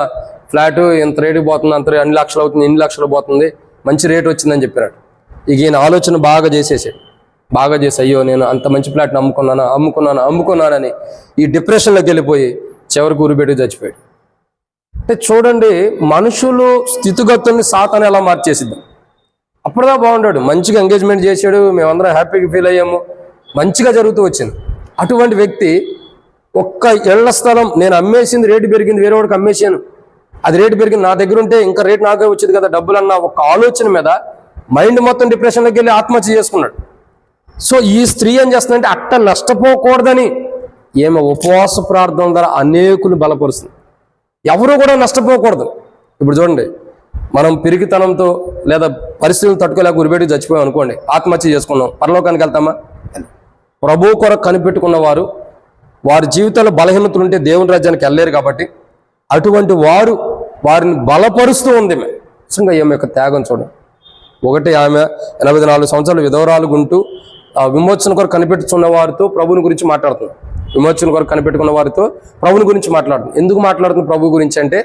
ఫ్లాటు ఇంత రేటుకి పోతుంది, అంత అన్ని లక్షలు అవుతుంది, ఇన్ని లక్షలు పోతుంది, మంచి రేటు వచ్చిందని చెప్పారు. ఇక ఈయన ఆలోచన బాగా చేసేసాడు. బాగా చేసి అయ్యో నేను అంత మంచి ఫ్లాట్ని అమ్ముకున్నానని ఈ డిప్రెషన్లోకి వెళ్ళిపోయి చివరికి ఊరిపెట్టి చచ్చిపోయాడు. అంటే చూడండి, మనుషులు స్థితిగతుల్ని సాతాను ఎలా మార్చేసిద్దాం. అప్పుడుదా బాగుంటాడు, మంచిగా ఎంగేజ్మెంట్ చేశాడు, మేమందరం హ్యాపీగా ఫీల్ అయ్యాము, మంచిగా జరుగుతూ వచ్చింది. అటువంటి వ్యక్తి ఒక్క ఇళ్ల స్థలం నేను అమ్మేసింది, రేటు పెరిగింది, వేరే వాడికి అమ్మేసాను, అది రేటు పెరిగింది, నా దగ్గర ఉంటే ఇంకా రేటు నాకే వచ్చేది కదా డబ్బులు అన్న ఒక ఆలోచన మీద మైండ్ మొత్తం డిప్రెషన్లోకి వెళ్ళి ఆత్మహత్య చేసుకున్నాడు. సో ఈ స్త్రీ ఏం చేస్తుందంటే అట్ట నష్టపోకూడదని ఏమో ఉపవాస ప్రార్థన ద్వారా అనేకులు బలపరుస్తుంది. ఎవరు కూడా నష్టపోకూడదు. ఇప్పుడు చూడండి, మనం పిరికితనంతో లేదా పరిస్థితులు తట్టుకోలేక ఉరిపెట్టి చచ్చిపోయాం అనుకోండి, ఆత్మహత్య చేసుకున్నాం, పరలోకానికి వెళ్తామా? ప్రభు కొరకు కనిపెట్టుకున్న వారి జీవితంలో బలహీనతలు ఉంటే దేవుని రాజ్యానికి వెళ్ళలేరు. కాబట్టి అటువంటి వారిని బలపరుస్తూ ఉంది. నిజంగా ఈమె యొక్క త్యాగం చూడండి. ఒకటి, ఆమె 84 సంవత్సరాలు విధవరాలుగా ఉంటూ విమోచన కొరకు కనిపెట్టుకున్న వారితో ప్రభుని గురించి మాట్లాడుతుంది. విమోచన కొరకు కనిపెట్టుకున్న వారితో ప్రభుని గురించి మాట్లాడుతుంది. ఎందుకు మాట్లాడుతుంది ప్రభు గురించి అంటే,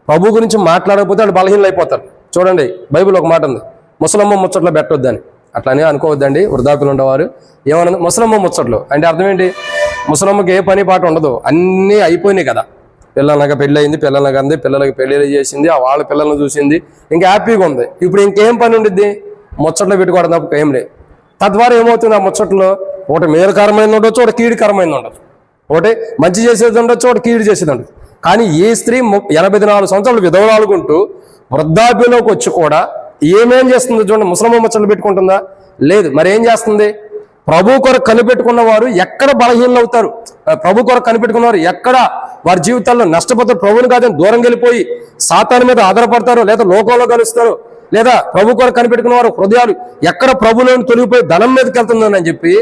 ప్రభు గురించి మాట్లాడకపోతే వాళ్ళు బలహీనలు అయిపోతారు. చూడండి, బైబిల్ ఒక మాట ఉంది, ముసలమ్మ ముచ్చట్లో పెట్టొద్దని. అట్లానే అనుకోవద్దండి వృద్ధాప్యులు ఉండేవారు. ఏమన్నా ముసలమ్మ ముచ్చట్లు అంటే అర్థం ఏంటి? ముసలమ్మకి ఏ పని పాట ఉండదు, అన్నీ అయిపోయినాయి కదా. పిల్లలకి పెళ్ళి అయింది, పిల్లలకి అంది, పిల్లలకి పెళ్ళి చేసింది, వాళ్ళ పిల్లల్ని చూసింది, ఇంకా హ్యాపీగా ఉంది. ఇప్పుడు ఇంకేం పని ఉండిద్ది? ముచ్చట్లో పెట్టుకోవడం తప్ప ఏం లేదు. తద్వారా ఏమవుతుంది? ఆ ముచ్చట్లో ఒకటి మేలుకరమైంది ఉండొచ్చు, ఒకటి కీడుకరమైంది ఉండొచ్చు, ఒకటి మంచి చేసేది ఉండొచ్చు, ఒకటి కీడు చేసేది ఉండొచ్చు. కానీ ఈ స్త్రీ 84 సంవత్సరాలు విధవరాలుకుంటూ వృద్ధాప్యంలోకి వచ్చి కూడా ఏమేం చేస్తుంది చూడండి. ముసలమ్మ ముచ్చట్లు పెట్టుకుంటుందా? లేదు. మరి ఏం చేస్తుంది? ప్రభు కొరకు కనిపెట్టుకున్న వారు ఎక్కడ బలహీనలు అవుతారు, ప్రభు కొరకు కనిపెట్టుకున్న వారు ఎక్కడ వారి జీవితాల్లో నష్టపోతారు, ప్రభుని కాదని దూరం వెళ్ళిపోయి సాతాను మీద ఆధారపడతారో, లేదా లోకంలో కలుస్తారో, లేదా ప్రభు కొరకు కనిపెట్టుకున్న వారు హృదయాలు ఎక్కడ ప్రభులోని తొలిగిపోయి ధనం మీదకి వెళ్తుందని చెప్పి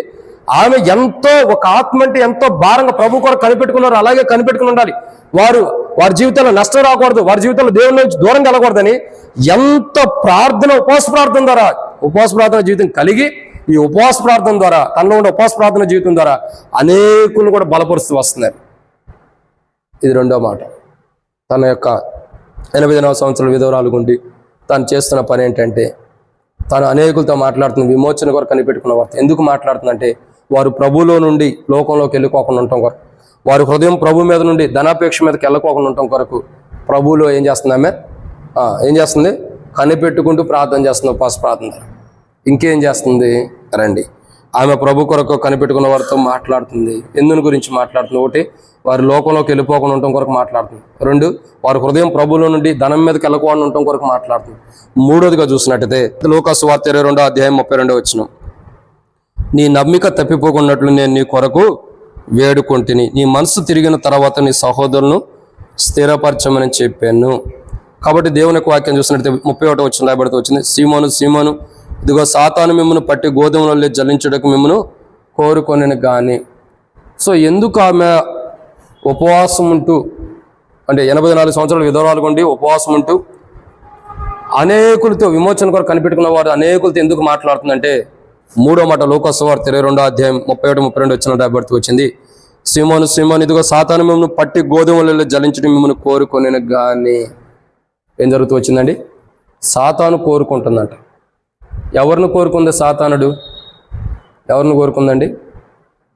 ఆమె ఎంతో ఒక ఆత్మ అంటే ఎంతో భారంగా ప్రభు కొరకు కనిపెట్టుకున్నారు. అలాగే కనిపెట్టుకుని ఉండాలి. వారి జీవితంలో నష్టం రాకూడదు, వారి జీవితంలో దేవుని నుంచి దూరం కలగకూడదని ఎంత ప్రార్థన, ఉపవాస ప్రార్థన జీవితం కలిగి ఈ ఉపవాస ప్రార్థన ద్వారా, తనలో ఉండే ఉపవాస ప్రార్థన జీవితం ద్వారా అనేకులు కూడా బలపరుస్తూ వస్తున్నారు. ఇది రెండో మాట. తన యొక్క 84 సంవత్సరాల విధవరాలు ఉండి తను చేస్తున్న పని ఏంటంటే, తను అనేకులతో మాట్లాడుతుంది. విమోచన కొరకు కనిపెట్టుకున్న వారు ఎందుకు మాట్లాడుతుందంటే, వారు ప్రభులో నుండి లోకంలోకి వెళ్ళిపోకుండా ఉండటం కొరకు, వారి హృదయం ప్రభు మీద నుండి ధనాపేక్ష మీదకి వెళ్ళకోకుండా ఉండటం కొరకు ప్రభువులో ఏం చేస్తుంది? ఆమె ఏం చేస్తుంది? కనిపెట్టుకుంటూ ప్రార్థన చేస్తుంది, ఉపవాస ప్రార్థన. ఇంకేం చేస్తుంది రండి. ఆమె ప్రభు కొరకు కనిపెట్టుకున్న వారితో మాట్లాడుతుంది. ఎందుని గురించి మాట్లాడుతుంది? ఒకటి, వారి లోకంలోకి వెళ్ళిపోకుండా ఉండటం కొరకు మాట్లాడుతుంది. రెండు, వారి హృదయం ప్రభువులో నుండి ధనం మీదకి వెళ్ళకుండా ఉండటం కొరకు మాట్లాడుతుంది. మూడోదిగా చూసినట్టయితే లూకా సువార్త 22వ అధ్యాయం 32వ వచనం, నీ నమ్మిక తప్పిపోకున్నట్లు నేను నీ కొరకు వేడుకొంటిని, నీ మనసు తిరిగిన తర్వాత నీ సహోదరులను స్థిరపరచమని చెప్పాను. కాబట్టి దేవుని యొక్క వాక్యం చూసినట్టయితే 31వ వచనం రాయబడుతూ వచ్చింది, సీమోను ఇదిగో సాతాను మిమ్మల్ని పట్టి గోధుమలలో జల్లించుటకు మిమ్మల్ని కోరుకొనెను గాని. సో ఎందుకు ఆమె ఉపవాసం ఉంటూ, అంటే 84 సంవత్సరాలు విధవరాలుగా ఉండి ఉపవాసం ఉంటూ అనేకులతో విమోచన కొరకు కనిపెట్టుకున్న వారు అనేకులతో ఎందుకు మాట్లాడుతుందంటే, మూడో మాట లూకా సువార్త 22వ అధ్యాయం 31-32 వచనం రాయబడుతూ వచ్చింది, సీమోను సీమోను, ఇదిగో సాతాను మిమ్మల్ని పట్టి గోధుమలలో జలించడం మిమ్మల్ని కోరుకొనెను కానీ ఏం జరుగుతూ వచ్చిందండి? సాతాను కోరుకుంటుందంట. ఎవరిని కోరుకుంది సాతానుడు? ఎవరిని కోరుకుందండి?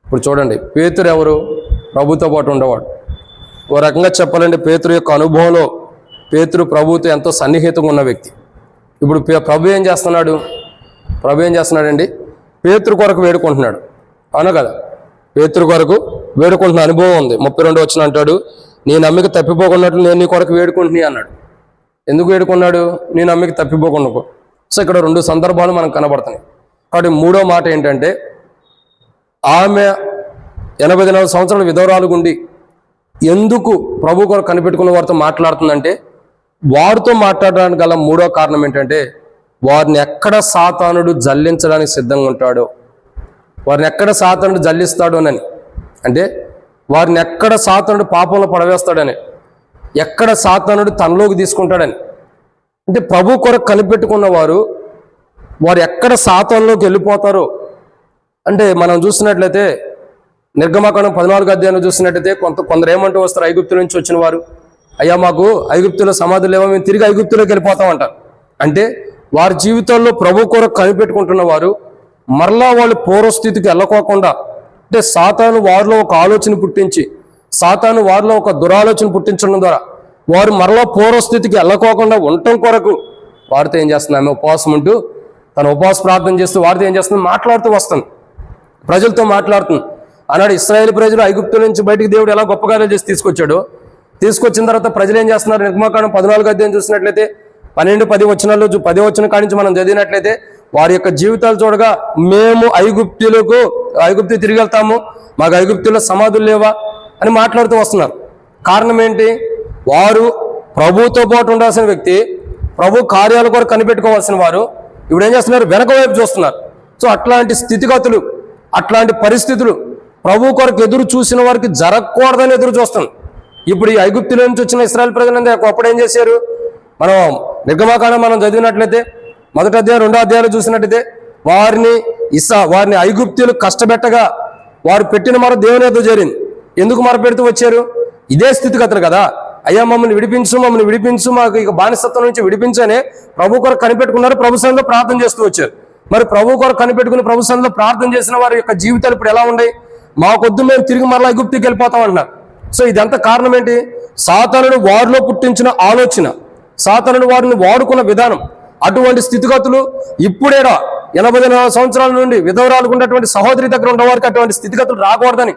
ఇప్పుడు చూడండి, పేతురు ఎవరు? ప్రభుతో పాటు ఉండేవాడు. ఓ రకంగా చెప్పాలంటే పేతురు యొక్క అనుభవంలో పేతురు ప్రభుతో ఎంతో సన్నిహితంగా ఉన్న వ్యక్తి. ఇప్పుడు ప్రభు ఏం చేస్తున్నాడు? ప్రభు ఏం చేస్తున్నాడండి? పేతురు కొరకు వేడుకుంటున్నాడు. అవునా కదా? పేతురు కొరకు వేడుకుంటున్న అనుభవం ఉంది. 32 వచ్చిన అంటాడు, నీ నమ్మిక తప్పిపోకున్నట్లు నేను నీ కొరకు వేడుకుంటున్నా అన్నాడు. ఎందుకు వేడుకున్నాడు? నీ నమ్మిక తప్పిపోకుండా. సో ఇక్కడ 2 సందర్భాలు మనకు కనబడుతున్నాయి. కాబట్టి 3వ మాట ఏంటంటే, ఆమె 84 సంవత్సరాల విధవరాలు గుండి ఎందుకు ప్రభు కొరకు కనిపెట్టుకున్న వారితో మాట్లాడుతుందంటే, వారితో మాట్లాడడానికి గల 3వ కారణం ఏంటంటే, వారిని ఎక్కడ సాతానుడు జల్లించడానికి సిద్ధంగా ఉంటాడో, వారిని ఎక్కడ సాతానుడు జల్లిస్తాడోనని, అంటే వారిని ఎక్కడ సాతానుడు పాపంలో పడవేస్తాడని, ఎక్కడ సాతానుడు తనలోకి తీసుకుంటాడని. అంటే ప్రభు కొరకు కనిపెట్టుకున్న వారు ఎక్కడ సాతానులోకి వెళ్ళిపోతారో, అంటే మనం చూసినట్లయితే నిర్గమకాండం 14వ అధ్యాయంలో చూసినట్లయితే కొందరు ఏమంటూ వస్తారు, ఐగుప్తు నుంచి వచ్చిన వారు, అయ్యా మాకు ఐగుప్తులో సమాధులు లేవో, మేము తిరిగి ఐగుప్తులోకి వెళ్ళిపోతామంటారు. అంటే వారి జీవితాల్లో ప్రభు కొరకు కనిపెట్టుకుంటున్న వారు మరలా వాళ్ళు పూర్వస్థితికి వెళ్ళకోకుండా, అంటే సాతాను వారిలో ఒక ఆలోచన పుట్టించి, సాతాను వారిలో ఒక దురాలోచన పుట్టించడం ద్వారా వారు మరలా పూర్వస్థితికి వెళ్ళకోకుండా ఉండటం కొరకు వారితో ఏం చేస్తుంది? ఆమె ఉపవాసం ఉంటూ, తన ఉపవాస ప్రార్థన చేస్తూ వారితో ఏం చేస్తుంది? మాట్లాడుతూ వస్తుంది, ప్రజలతో మాట్లాడుతుంది. ఆనాడు ఇశ్రాయేలు ప్రజలు ఐగుప్తు నుంచి బయటికి దేవుడు ఎలా గొప్ప కార్యాలు చేసి తీసుకొచ్చిన తర్వాత ప్రజలు ఏం చేస్తున్నారు? నిర్గమకాండం 14వ అధ్యాయం చూసినట్లయితే 12-10 వచనాల్లో 10వ వచనం కాడి నుంచి మనం చదివినట్లయితే వారి యొక్క జీవితాలు చూడగా, మేము ఐగుప్తు తిరిగి వెళ్తాము, మాకు ఐగుప్తులో సమాధులు లేవా అని మాట్లాడుతూ వస్తున్నారు. కారణం ఏంటి? వారు ప్రభుతో పాటు ఉండాల్సిన వ్యక్తి, ప్రభు కార్యాల కొరకు కనిపెట్టుకోవాల్సిన వారు ఇప్పుడు ఏం చేస్తున్నారు? వెనక వైపు చూస్తున్నారు. సో అట్లాంటి స్థితిగతులు, అట్లాంటి పరిస్థితులు ప్రభు కొరకు ఎదురు చూసిన వారికి జరగకూడదని ఎదురు చూస్తుంది. ఇప్పుడు ఈ ఐగుప్తుల నుంచి వచ్చిన ఇశ్రాయేలు ప్రజలందరూ అప్పుడు ఏం చేశారు? మనం నిర్గమకాండం మనం చదివినట్లయితే 1వ అధ్యాయం 2వ అధ్యాయాలు చూసినట్లయితే వారిని ఐగుప్తులు కష్టపెట్టగా వారు పెట్టిన మర దేవుని ఎదురు చేరింది. ఎందుకు మరపెడుతూ వచ్చారు? ఇదే స్థితిగతులు కదా. అయ్యా మమ్మల్ని విడిపించు, మాకు ఇక బానిసత్వం నుంచి విడిపించనే ప్రభు కొరకు కనిపెట్టుకున్నారు, ప్రభు సన్నిధిలో ప్రార్థన చేస్తూ వచ్చారు. మరి ప్రభు కొరకు కనిపెట్టుకుని ప్రభు సన్నిధిలో ప్రార్థన చేసిన వారి యొక్క జీవితాలు ఇప్పుడు ఎలా ఉన్నాయి? మాకొద్దు, మేము తిరిగి మరలా ఐగుప్తుకి వెళ్ళిపోతాం అన్నారు. సో ఇదంతా కారణం ఏంటి? సాతానుడు వారిలో పుట్టించిన ఆలోచన, సాతానుడు వారిని వాడుకున్న విధానం. అటువంటి స్థితిగతులు ఇప్పుడేడా 84 సంవత్సరాల నుండి విధవరాలకు ఉన్నటువంటి సహోదరి దగ్గర ఉన్న వారికి అటువంటి స్థితిగతులు రాకూడదని,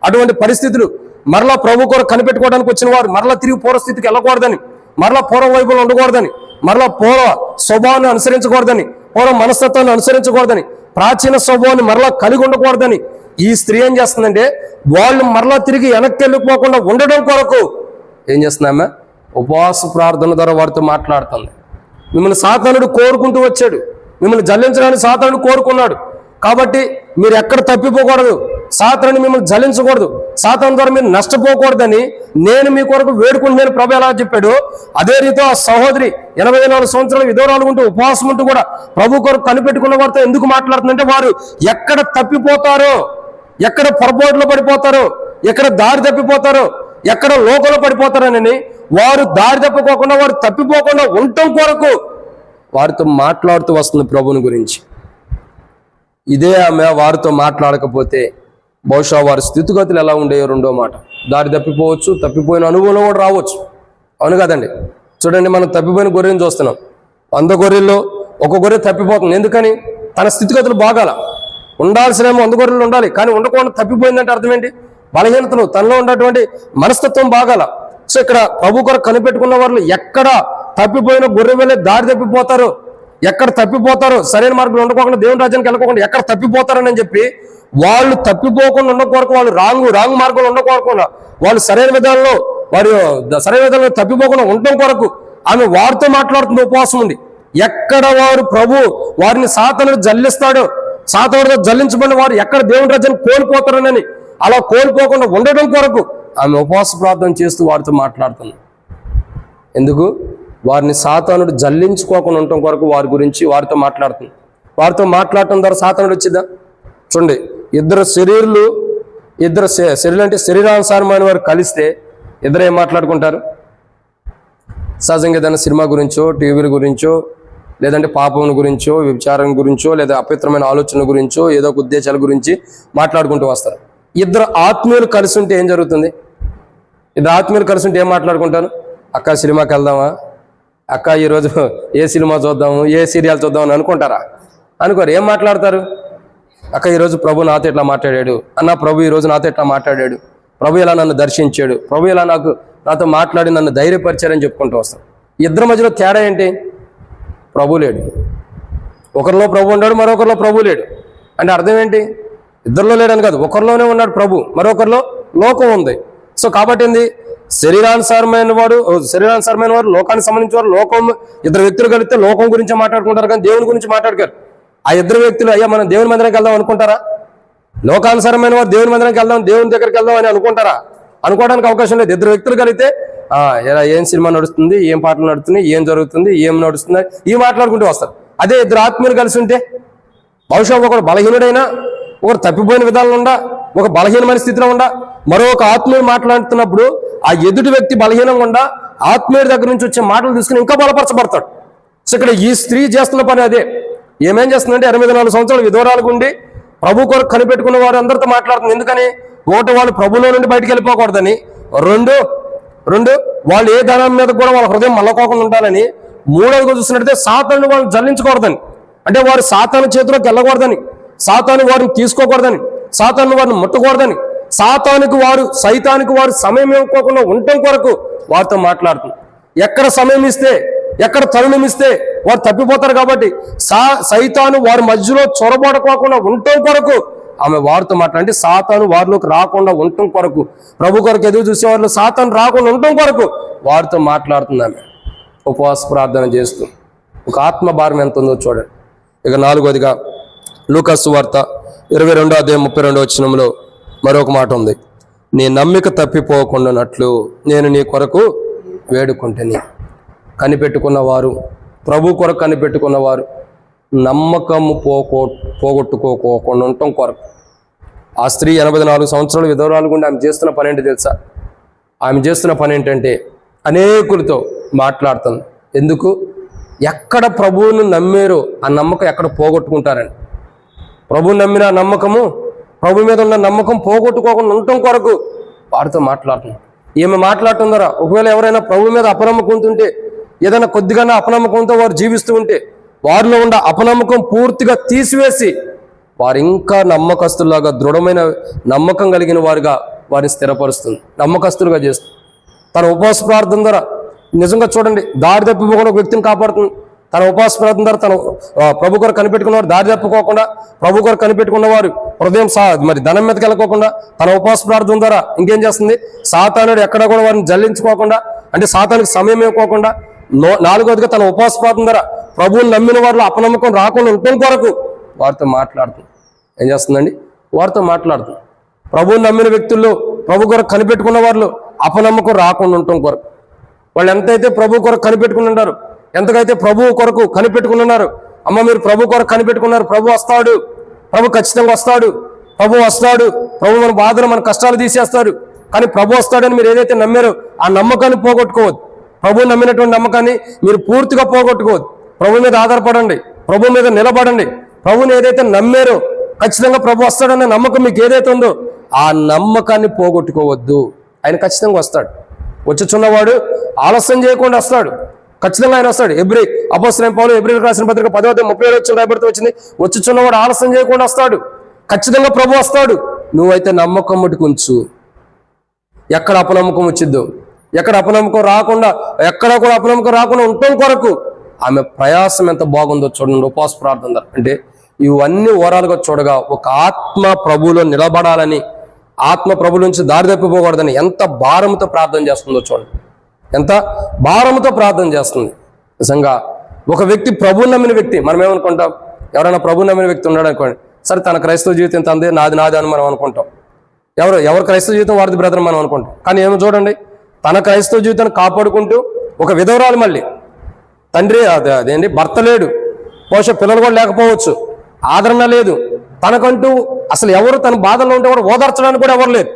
అటువంటి పరిస్థితులు మరలా ప్రభు కొరకు కనిపెట్టుకోవడానికి వచ్చిన వారు మరలా తిరిగి పూర్వస్థితికి వెళ్ళకూడదని, మరలా పూర్వ వైపులో ఉండకూడదని, మరలా పూర్వ స్వభావాన్ని అనుసరించకూడదని, పూర్వ మనస్తత్వాన్ని అనుసరించకూడదని, ప్రాచీన స్వభావాన్ని మరలా కలిగి ఉండకూడదని ఈ స్త్రీ ఏం చేస్తుందంటే, వాళ్ళు మరలా తిరిగి వెనక్కి వెళ్ళిపోకుండా ఉండడం కొరకు ఏం చేస్తున్నామా? ఉపవాస ప్రార్థన ద్వారా వారితో మాట్లాడుతుంది. మిమ్మల్ని సాతానుడు కోరుకుంటూ వచ్చాడు, మిమ్మల్ని జల్లించడానికి సాతానుడు కోరుకున్నాడు. కాబట్టి మీరు ఎక్కడ తప్పిపోకూడదు, సాతానుని మిమ్మల్ని జలించకూడదు, సాతాను ద్వారా మీరు నష్టపోకూడదని నేను మీ కొరకు వేడుకుంటున్నాను ప్రభు ఎలా చెప్పాడు. అదే రీతిలో ఆ సహోదరి 84 సంవత్సరాలు విధవరాలు ఉంటూ ఉపవాసం ఉంటూ కూడా ప్రభు కొరకు కనిపెట్టుకున్న వారితో ఎందుకు మాట్లాడుతుందంటే, వారు ఎక్కడ తప్పిపోతారో, ఎక్కడ పొరపాట్లు పడిపోతారో, ఎక్కడ దారి తప్పిపోతారో, ఎక్కడ లోకంలో పడిపోతారని వారు దారి తప్పుకోకుండా, వారు తప్పిపోకుండా ఉండటం కొరకు వారితో మాట్లాడుతూ వస్తుంది ప్రభుని గురించి. ఇదే ఆమె వారితో మాట్లాడకపోతే బహుశా వారి స్థితిగతులు ఎలా ఉండేయో, 2వ మాట, దారి తప్పిపోవచ్చు, తప్పిపోయిన అనుభవంలో కూడా రావచ్చు. అవును కదండి? చూడండి, మనం తప్పిపోయిన గొర్రెని చూస్తున్నాం. 100 గొర్రెల్లో ఒక గొర్రె తప్పిపోతుంది. ఎందుకని? తన స్థితిగతులు బాగాల. ఉండాల్సినేమో 100 గొర్రెలు ఉండాలి, కానీ ఉండకుండా తప్పిపోయిందంటే అర్థం ఏంటి? బలహీనతలు, తనలో ఉన్నటువంటి మనస్తత్వం బాగాల. సో ఇక్కడ ప్రభు కొరకు కనిపెట్టుకున్న వాళ్ళు ఎక్కడ తప్పిపోయిన గొర్రె వెళ్ళే దారి తప్పిపోతారో, ఎక్కడ తప్పిపోతారో, సరైన మార్గంలో ఉండకోకుండా, దేవుని రాజ్యానికి వెళ్ళకోకుండా ఎక్కడ తప్పిపోతారని చెప్పి వాళ్ళు తప్పిపోకుండా ఉండకొరకు, వాళ్ళు రాంగు మార్గంలో ఉండకోకుండా, వాళ్ళు సరైన విధానంలో తప్పిపోకుండా ఉండటం కొరకు ఆమె వారితో మాట్లాడుతుంది ఉపవాసం ఉంది. ఎక్కడ వారు ప్రభు వారిని సాతానుడు జల్లిస్తాడో, సాతానుడితో జల్లించబడిన వారు ఎక్కడ దేవుని రాజ్యాన్ని కోల్పోతారనని, అలా కోల్పోకుండా ఉండడం కొరకు ఆమె ఉపవాస ప్రార్థన చేస్తూ వారితో మాట్లాడుతుంది. ఎందుకు? వారిని సాతానుడు జల్లించుకోకుండా ఉండటం కొరకు వారి గురించి వారితో మాట్లాడుతుంది. వారితో మాట్లాడటం ద్వారా సాతానుడు వచ్చిద్దా? చూడండి, 2 శరీరులు ఇద్దరు శరీరం అంటే శరీరానుసారమైన వారు కలిస్తే ఇద్దరు ఏం మాట్లాడుకుంటారు? సహజంగా ఏదైనా సినిమా గురించో, టీవీల గురించో, లేదంటే పాపం గురించో, విచారం గురించో, లేదా అపవిత్రమైన ఆలోచన గురించో, ఏదో ఒక ఉద్దేశాల గురించి మాట్లాడుకుంటూ వస్తారు. ఇద్దరు ఆత్మీయులు కలిసి ఉంటే ఏం జరుగుతుంది? ఇద్దరు ఆత్మీయులు కలిసి ఉంటే ఏం మాట్లాడుకుంటారు? అక్క సినిమాకి వెళ్దామా, అక్క ఈరోజు ఏ సినిమా చూద్దాము, ఏ సీరియల్ చూద్దామని అనుకుంటారా? అనుకోరు. ఏం మాట్లాడతారు? అక్క ఈరోజు ప్రభు నాతో ఇట్లా మాట్లాడాడు, అన్న ప్రభు ఈరోజు నాతో ఇట్లా మాట్లాడాడు, ప్రభు ఇలా నన్ను దర్శించాడు, ప్రభు ఇలా నాతో మాట్లాడి నన్ను ధైర్యపరిచారని చెప్పుకుంటూ వస్తాం. ఇద్దరి మధ్యలో తేడా ఏంటి? ప్రభు లేడు. ఒకరిలో ప్రభు ఉన్నాడు, మరొకరిలో ప్రభు లేడు. అంటే అర్థం ఏంటి? ఇద్దరిలో లేడని కాదు, ఒకరిలోనే ఉన్నాడు ప్రభు, మరొకరిలో లోకం ఉంది. సో కాబట్టి ఏంది? శరీరానుసారమైన వారు లోకానికి సంబంధించిన వారు లోకం, ఇద్దరు వ్యక్తులు కలిస్తే లోకం గురించి మాట్లాడుకుంటారు కానీ దేవుని గురించి మాట్లాడుకోరు. ఆ ఇద్దరు వ్యక్తులు అయ్యా మనం దేవుని మందిరానికి వెళ్దాం అనుకుంటారా? లోకానుసారమైన వారు దేవుని మందిరానికి వెళ్దాం, దేవుని దగ్గరికి వెళ్దాం అని అనుకుంటారా? అనుకోవడానికి అవకాశం లేదు. ఇద్దరు వ్యక్తులు కలిగితే ఏం సినిమా నడుస్తుంది, ఏం పాటలు నడుస్తున్నాయి, ఏం జరుగుతుంది, ఏం నడుస్తుంది, ఇవి మాట్లాడుకుంటూ వస్తారు. అదే ఇద్దరు ఆత్మీయులు కలిసి ఉంటే బహుశా ఒకడు బలహీనుడైనా, ఒకరు తప్పిపోయిన విధానంలో ఉండా, ఒక బలహీనమైన స్థితిలో ఉండా, మరొక ఆత్మీయుడు మాట్లాడుతున్నప్పుడు ఆ ఎదుటి వ్యక్తి బలహీనంగా ఉండా ఆత్మీయుడి దగ్గర నుంచి వచ్చే మాటలు తీసుకుని ఇంకా బలపరచబడతాడు. సో ఇక్కడ ఈ స్త్రీ చేస్తున్న పని అదే. ఏమేం చేస్తుందంటే 84 సంవత్సరాలు విధవరాలకు ఉండి ప్రభు కొరకు కనిపెట్టుకున్న వారు అందరితో మాట్లాడుతుంది. ఎందుకని? ఒకటి, వాళ్ళు ప్రభులో నుండి బయటికి వెళ్ళిపోకూడదని. రెండు వాళ్ళు ఏ ధనం మీద కూడా వాళ్ళ హృదయం మల్లకోకుండా ఉండాలని. మూడవదిగా చూసినట్టయితే సాతాను వాళ్ళని జల్లించకూడదని, అంటే వారు సాతాను చేతిలోకి వెళ్ళకూడదని, సాతాను వారిని తీసుకోకూడదని, సాతాను వారిని ముట్టకూడదని, సైతానికి వారు సమయం ఇవ్వకోకుండా ఉండటం కొరకు వారితో మాట్లాడుతుంది. ఎక్కడ సమయం ఇస్తే, ఎక్కడ తరుణం ఇస్తే వారు తప్పిపోతారు కాబట్టి సైతాను వారి మధ్యలో చొరబడకోకుండా ఉండటం కొరకు ఆమె వారితో మాట్లాడి, సాతాను వారిలోకి రాకుండా ఉండటం కొరకు, ప్రభు కొరకు ఎదురు చూసే వారిలో సాతాను రాకుండా ఉండటం కొరకు వారితో మాట్లాడుతుంది. ఆమె ఉపవాస ప్రార్థన చేస్తూ ఒక ఆత్మ భారం ఎంత ఉందో చూడండి. ఇక 4వదిగా లూకా సువార్త 22:32 మరొక మాట ఉంది. నీ నమ్మిక తప్పిపోకుండానట్లు నేను నీ కొరకు వేడుకుంటేని. కనిపెట్టుకున్నవారు, ప్రభు కొరకు కనిపెట్టుకున్నవారు నమ్మకము పోగొట్టుకోకుండా ఉండటం కొరకు. ఆ స్త్రీ 84 సంవత్సరాలు విధవరాలు గుండా ఆమె చేస్తున్న పని ఏంటి తెలుసా? ఆమె చేస్తున్న పని ఏంటంటే అనేకులతో మాట్లాడుతుంది. ఎందుకు? ఎక్కడ ప్రభువును నమ్మారో ఆ నమ్మకం ఎక్కడ పోగొట్టుకుంటారని. ప్రభువు నమ్మిన నమ్మకము, ప్రభు మీద ఉన్న నమ్మకం పోగొట్టుకోకుండా ఉండటం కొరకు వారితో మాట్లాడుతుంది. ఈమె మాట్లాడుతుందరా, ఒకవేళ ఎవరైనా ప్రభు మీద అపనమ్మకం ఉంటుంటే, ఏదైనా కొద్దిగా అపనమ్మకంతో వారు జీవిస్తూ ఉంటే వారిలో ఉన్న అపనమ్మకం పూర్తిగా తీసివేసి వారు ఇంకా నమ్మకస్తులాగా, దృఢమైన నమ్మకం కలిగిన వారుగా వారిని స్థిరపరుస్తుంది, నమ్మకస్తులుగా చేస్తుంది. తన ఉపవాస ప్రార్థన ద్వారా నిజంగా చూడండి, దారి తప్పిపోకుండా ఒక వ్యక్తిని కాపాడుతుంది. తన ఉపవాస ప్రార్థన ద్వారా తన ప్రభు కొరకు కనిపెట్టుకున్నవారు దారి తప్పుకోకుండా, ప్రభు కొరకు కనిపెట్టుకున్నవారు హృదయం మరి ధనం మీదకి వెళ్ళకోకుండా తన ఉపవాస ప్రార్థన ద్వారా ఇంకేం చేస్తుంది? సాతానుడు ఎక్కడ కూడా వారిని జల్లించుకోకుండా, అంటే సాతానికి సమయం ఇవ్వకోకుండా, 4వదిగా తన ఉపవాస ప్రార్థన ద్వారా ప్రభువుని నమ్మిన వారిలో అపనమ్మకం రాకుండా ఉండటం కొరకు వారితో మాట్లాడుతుంది. ఏం చేస్తుందండి? వారితో మాట్లాడుతుంది. ప్రభువుని నమ్మిన వ్యక్తుల్లో, ప్రభు కొరకు కనిపెట్టుకున్న వారిలో అపనమ్మకం రాకుండా ఉండటం కొరకు. వాళ్ళు ఎంతైతే ప్రభు కొరకు కనిపెట్టుకుని ఉన్నారు, ఎంతకైతే ప్రభు కొరకు కనిపెట్టుకుని ఉన్నారు, అమ్మ మీరు ప్రభు కొరకు కనిపెట్టుకున్నారు, ప్రభు వస్తాడు, ప్రభు ఖచ్చితంగా వస్తాడు, ప్రభు మన బాధలు, మన కష్టాలు తీసేస్తాడు. కానీ ప్రభు వస్తాడని మీరు ఏదైతే నమ్మారో ఆ నమ్మకాన్ని పోగొట్టుకోవద్దు. ప్రభు నమ్మినటువంటి నమ్మకాన్ని మీరు పూర్తిగా పోగొట్టుకోవద్దు. ప్రభు మీద ఆధారపడండి, ప్రభు మీద నిలబడండి. ప్రభుని ఏదైతే నమ్మారో, ఖచ్చితంగా ప్రభు వస్తాడన్న నమ్మకం మీకు ఏదైతే ఉందో ఆ నమ్మకాన్ని పోగొట్టుకోవద్దు. ఆయన ఖచ్చితంగా వస్తాడు. వచ్చుచున్నవాడు ఆలస్యం చేయకుండా వస్తాడు. ఖచ్చితంగా ఆయన వస్తాడు. అపోస్తలుడైన పౌలు ఎబ్రీయులకు రాసిన పత్రిక 10:37 రాయబడుతూ వచ్చింది, వచ్చుచున్నవాడు ఆలస్యం చేయకుండా వస్తాడు. ఖచ్చితంగా ప్రభు వస్తాడు. నువ్వైతే నమ్మకం మటుకు ఉంచు. ఎక్కడ అపనమ్మకం వచ్చిద్దో, ఎక్కడ అపనమ్మకం రాకుండా, ఎక్కడ కూడా అపనమ్మకం రాకుండా ఉండటం కొరకు ఆమె ప్రయాసం ఎంత బాగుందో చూడండి. ఉపవాస ప్రార్థన అంటే ఇవన్నీ ఓరాలుగా చూడగా ఒక ఆత్మ ప్రభువులో నిలబడాలని, ఆత్మ ప్రభు నుంచి దారి తప్పిపోకూడదని ఎంత భారంతో ప్రార్థన చేస్తుందో చూడండి. ఎంత భారంతో ప్రార్థన చేస్తుంది. నిజంగా ఒక వ్యక్తి ప్రభువు నమ్మిన వ్యక్తి, మనం ఏమనుకుంటాం? ఎవరైనా ప్రభు నమ్మిన వ్యక్తి ఉన్నాడు అనుకోండి, సరే తన క్రైస్తవ జీవితం ఎంత అందే, నాది అని మనం అనుకుంటాం. ఎవరు క్రైస్తవ జీవితం వారిది బ్రదర్ మనం అనుకుంటాం. కానీ ఏమో చూడండి, తన క్రైస్తవ జీవితాన్ని కాపాడుకుంటూ ఒక విధవరాలు, మళ్ళీ తండ్రి అదేంటి భర్త లేడు, పోష పిల్లలు కూడా లేకపోవచ్చు, ఆదరణ లేదు, తనకంటూ అసలు ఎవరు తన బాధల్లో ఉంటే కూడా ఓదార్చడానికి కూడా ఎవరు లేరు.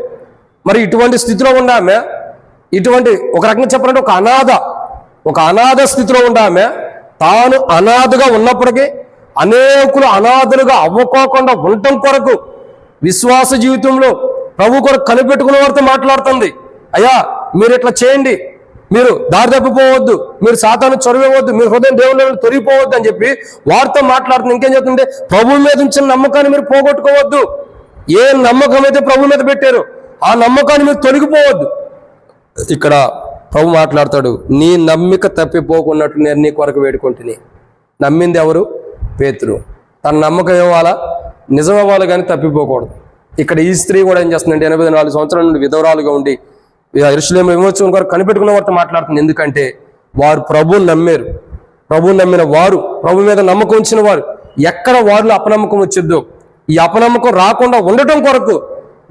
మరి ఇటువంటి స్థితిలో ఉన్న ఆమె, ఇటువంటి ఒక రకంగా చెప్పాలంటే ఒక అనాథ స్థితిలో ఉన్న ఆమె తాను అనాథగా ఉన్నప్పటికీ అనేకులు అనాథలుగా అవ్వకోకుండా ఉండటం కొరకు విశ్వాస జీవితంలో ప్రభు కొరకు కనిపెట్టుకున్న వారితో మాట్లాడుతుంది. అయ్యా మీరు ఇట్లా చేయండి, మీరు దారి తప్పిపోవద్దు, మీరు సాతాను చొరవవద్దు, మీరు హృదయం దేవుని తొరిగిపోవద్దు అని చెప్పి వారితో మాట్లాడుతుంది. ఇంకేం చెప్తుంటే ప్రభు మీద ఉంచిన నమ్మకాన్ని మీరు పోగొట్టుకోవద్దు. ఏ నమ్మకం అయితే ప్రభు మీద పెట్టారో ఆ నమ్మకాన్ని మీరు తొలగిపోవద్దు. ఇక్కడ ప్రభు మాట్లాడతాడు, నీ నమ్మిక తప్పిపోకున్నట్లు నేను నీ కొరకు వేడుకుంటుని. నమ్మింది ఎవరు? పేతురు. తన నమ్మకం ఇవ్వాలా, నిజం అవ్వాలి, కానీ తప్పిపోకూడదు. ఇక్కడ ఈ స్త్రీ కూడా ఏం చేస్తుందంటే 84 సంవత్సరాల నుండి విధవరాలుగా ఉండి యెరూషలేము విమోచన కొరకు కనిపెట్టుకున్న వారితో మాట్లాడుతుంది. ఎందుకంటే వారు ప్రభువుని నమ్మారు. ప్రభువుని నమ్మిన వారు, ప్రభు మీద నమ్మకం ఉంచిన వారు, ఎక్కడ వారిలో అపనమ్మకం వచ్చిద్దో ఈ అపనమ్మకం రాకుండా ఉండటం కొరకు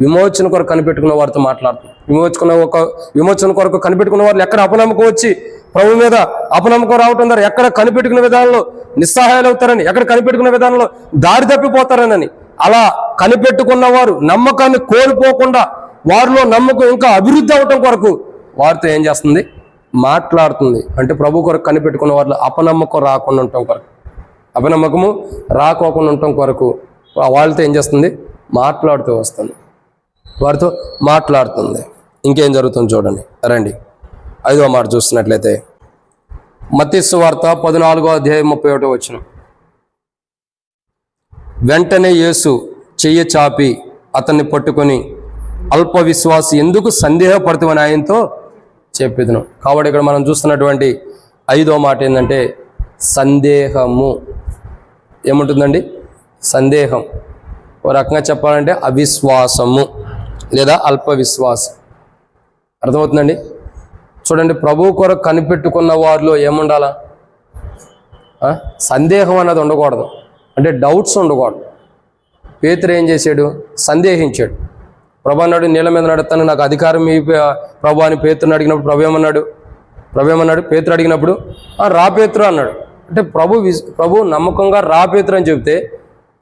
విమోచన కొరకు కనిపెట్టుకున్న వారితో మాట్లాడుతుంది. విమోచన కొరకు కనిపెట్టుకున్న వారు ఎక్కడ అపనమ్మకం వచ్చి ప్రభు మీద అపనమ్మకం రావటం ద్వారా ఎక్కడ కనిపెట్టుకున్న విధానంలో నిస్సహాయాలు అవుతారని, ఎక్కడ కనిపెట్టుకున్న విధానంలో దారి తప్పిపోతారనని, అలా కనిపెట్టుకున్న వారు నమ్మకాన్ని కోల్పోకుండా వారిలో నమ్మకం ఇంకా అభివృద్ధి అవటం కొరకు వారితో ఏం చేస్తుంది? మాట్లాడుతుంది. అంటే ప్రభు కొరకు కనిపెట్టుకున్న వారిలో అపనమ్మకం రాకుండా ఉండటం కొరకు, అపనమ్మకము రాకోకుండా ఉండటం కొరకు వాళ్ళతో ఏం చేస్తుంది? మాట్లాడుతూ వస్తుంది, వారితో మాట్లాడుతుంది. ఇంకేం జరుగుతుంది చూడండి, రండి 5వ మాట చూస్తున్నట్లయితే మత్తయి సువార్త 14వ అధ్యాయం 31వ వచనం. వెంటనే యేసు చెయ్యి చాపి అతన్ని పట్టుకొని అల్ప విశ్వాసి ఎందుకు సందేహపడుతామని ఆయనతో చెప్పేదను. కాబట్టి ఇక్కడ మనం చూస్తున్నటువంటి 5వ మాట ఏంటంటే సందేహము. ఏముంటుందండి? సందేహం. ఓ రకంగా చెప్పాలంటే అవిశ్వాసము లేదా అల్ప విశ్వాసం. అర్థమవుతుందండి? చూడండి, ప్రభు కొరకు కనిపెట్టుకున్న వారిలో ఏముండాలా? సందేహం అన్నది ఉండకూడదు, అంటే డౌట్స్ ఉండకూడదు. పేతురు ఏం చేశాడు? సందేహించాడు. ప్రభు అన్నాడు, నీళ్ళ మీద నడుస్తాను, నాకు అధికారం మీ ప్రభు అని పేతురుని అడిగినప్పుడు ప్రభు ఏమన్నాడు? పేతురు అడిగినప్పుడు రా పేతురు అన్నాడు. అంటే ప్రభు నమ్మకంగా రా పేతురు అని చెబితే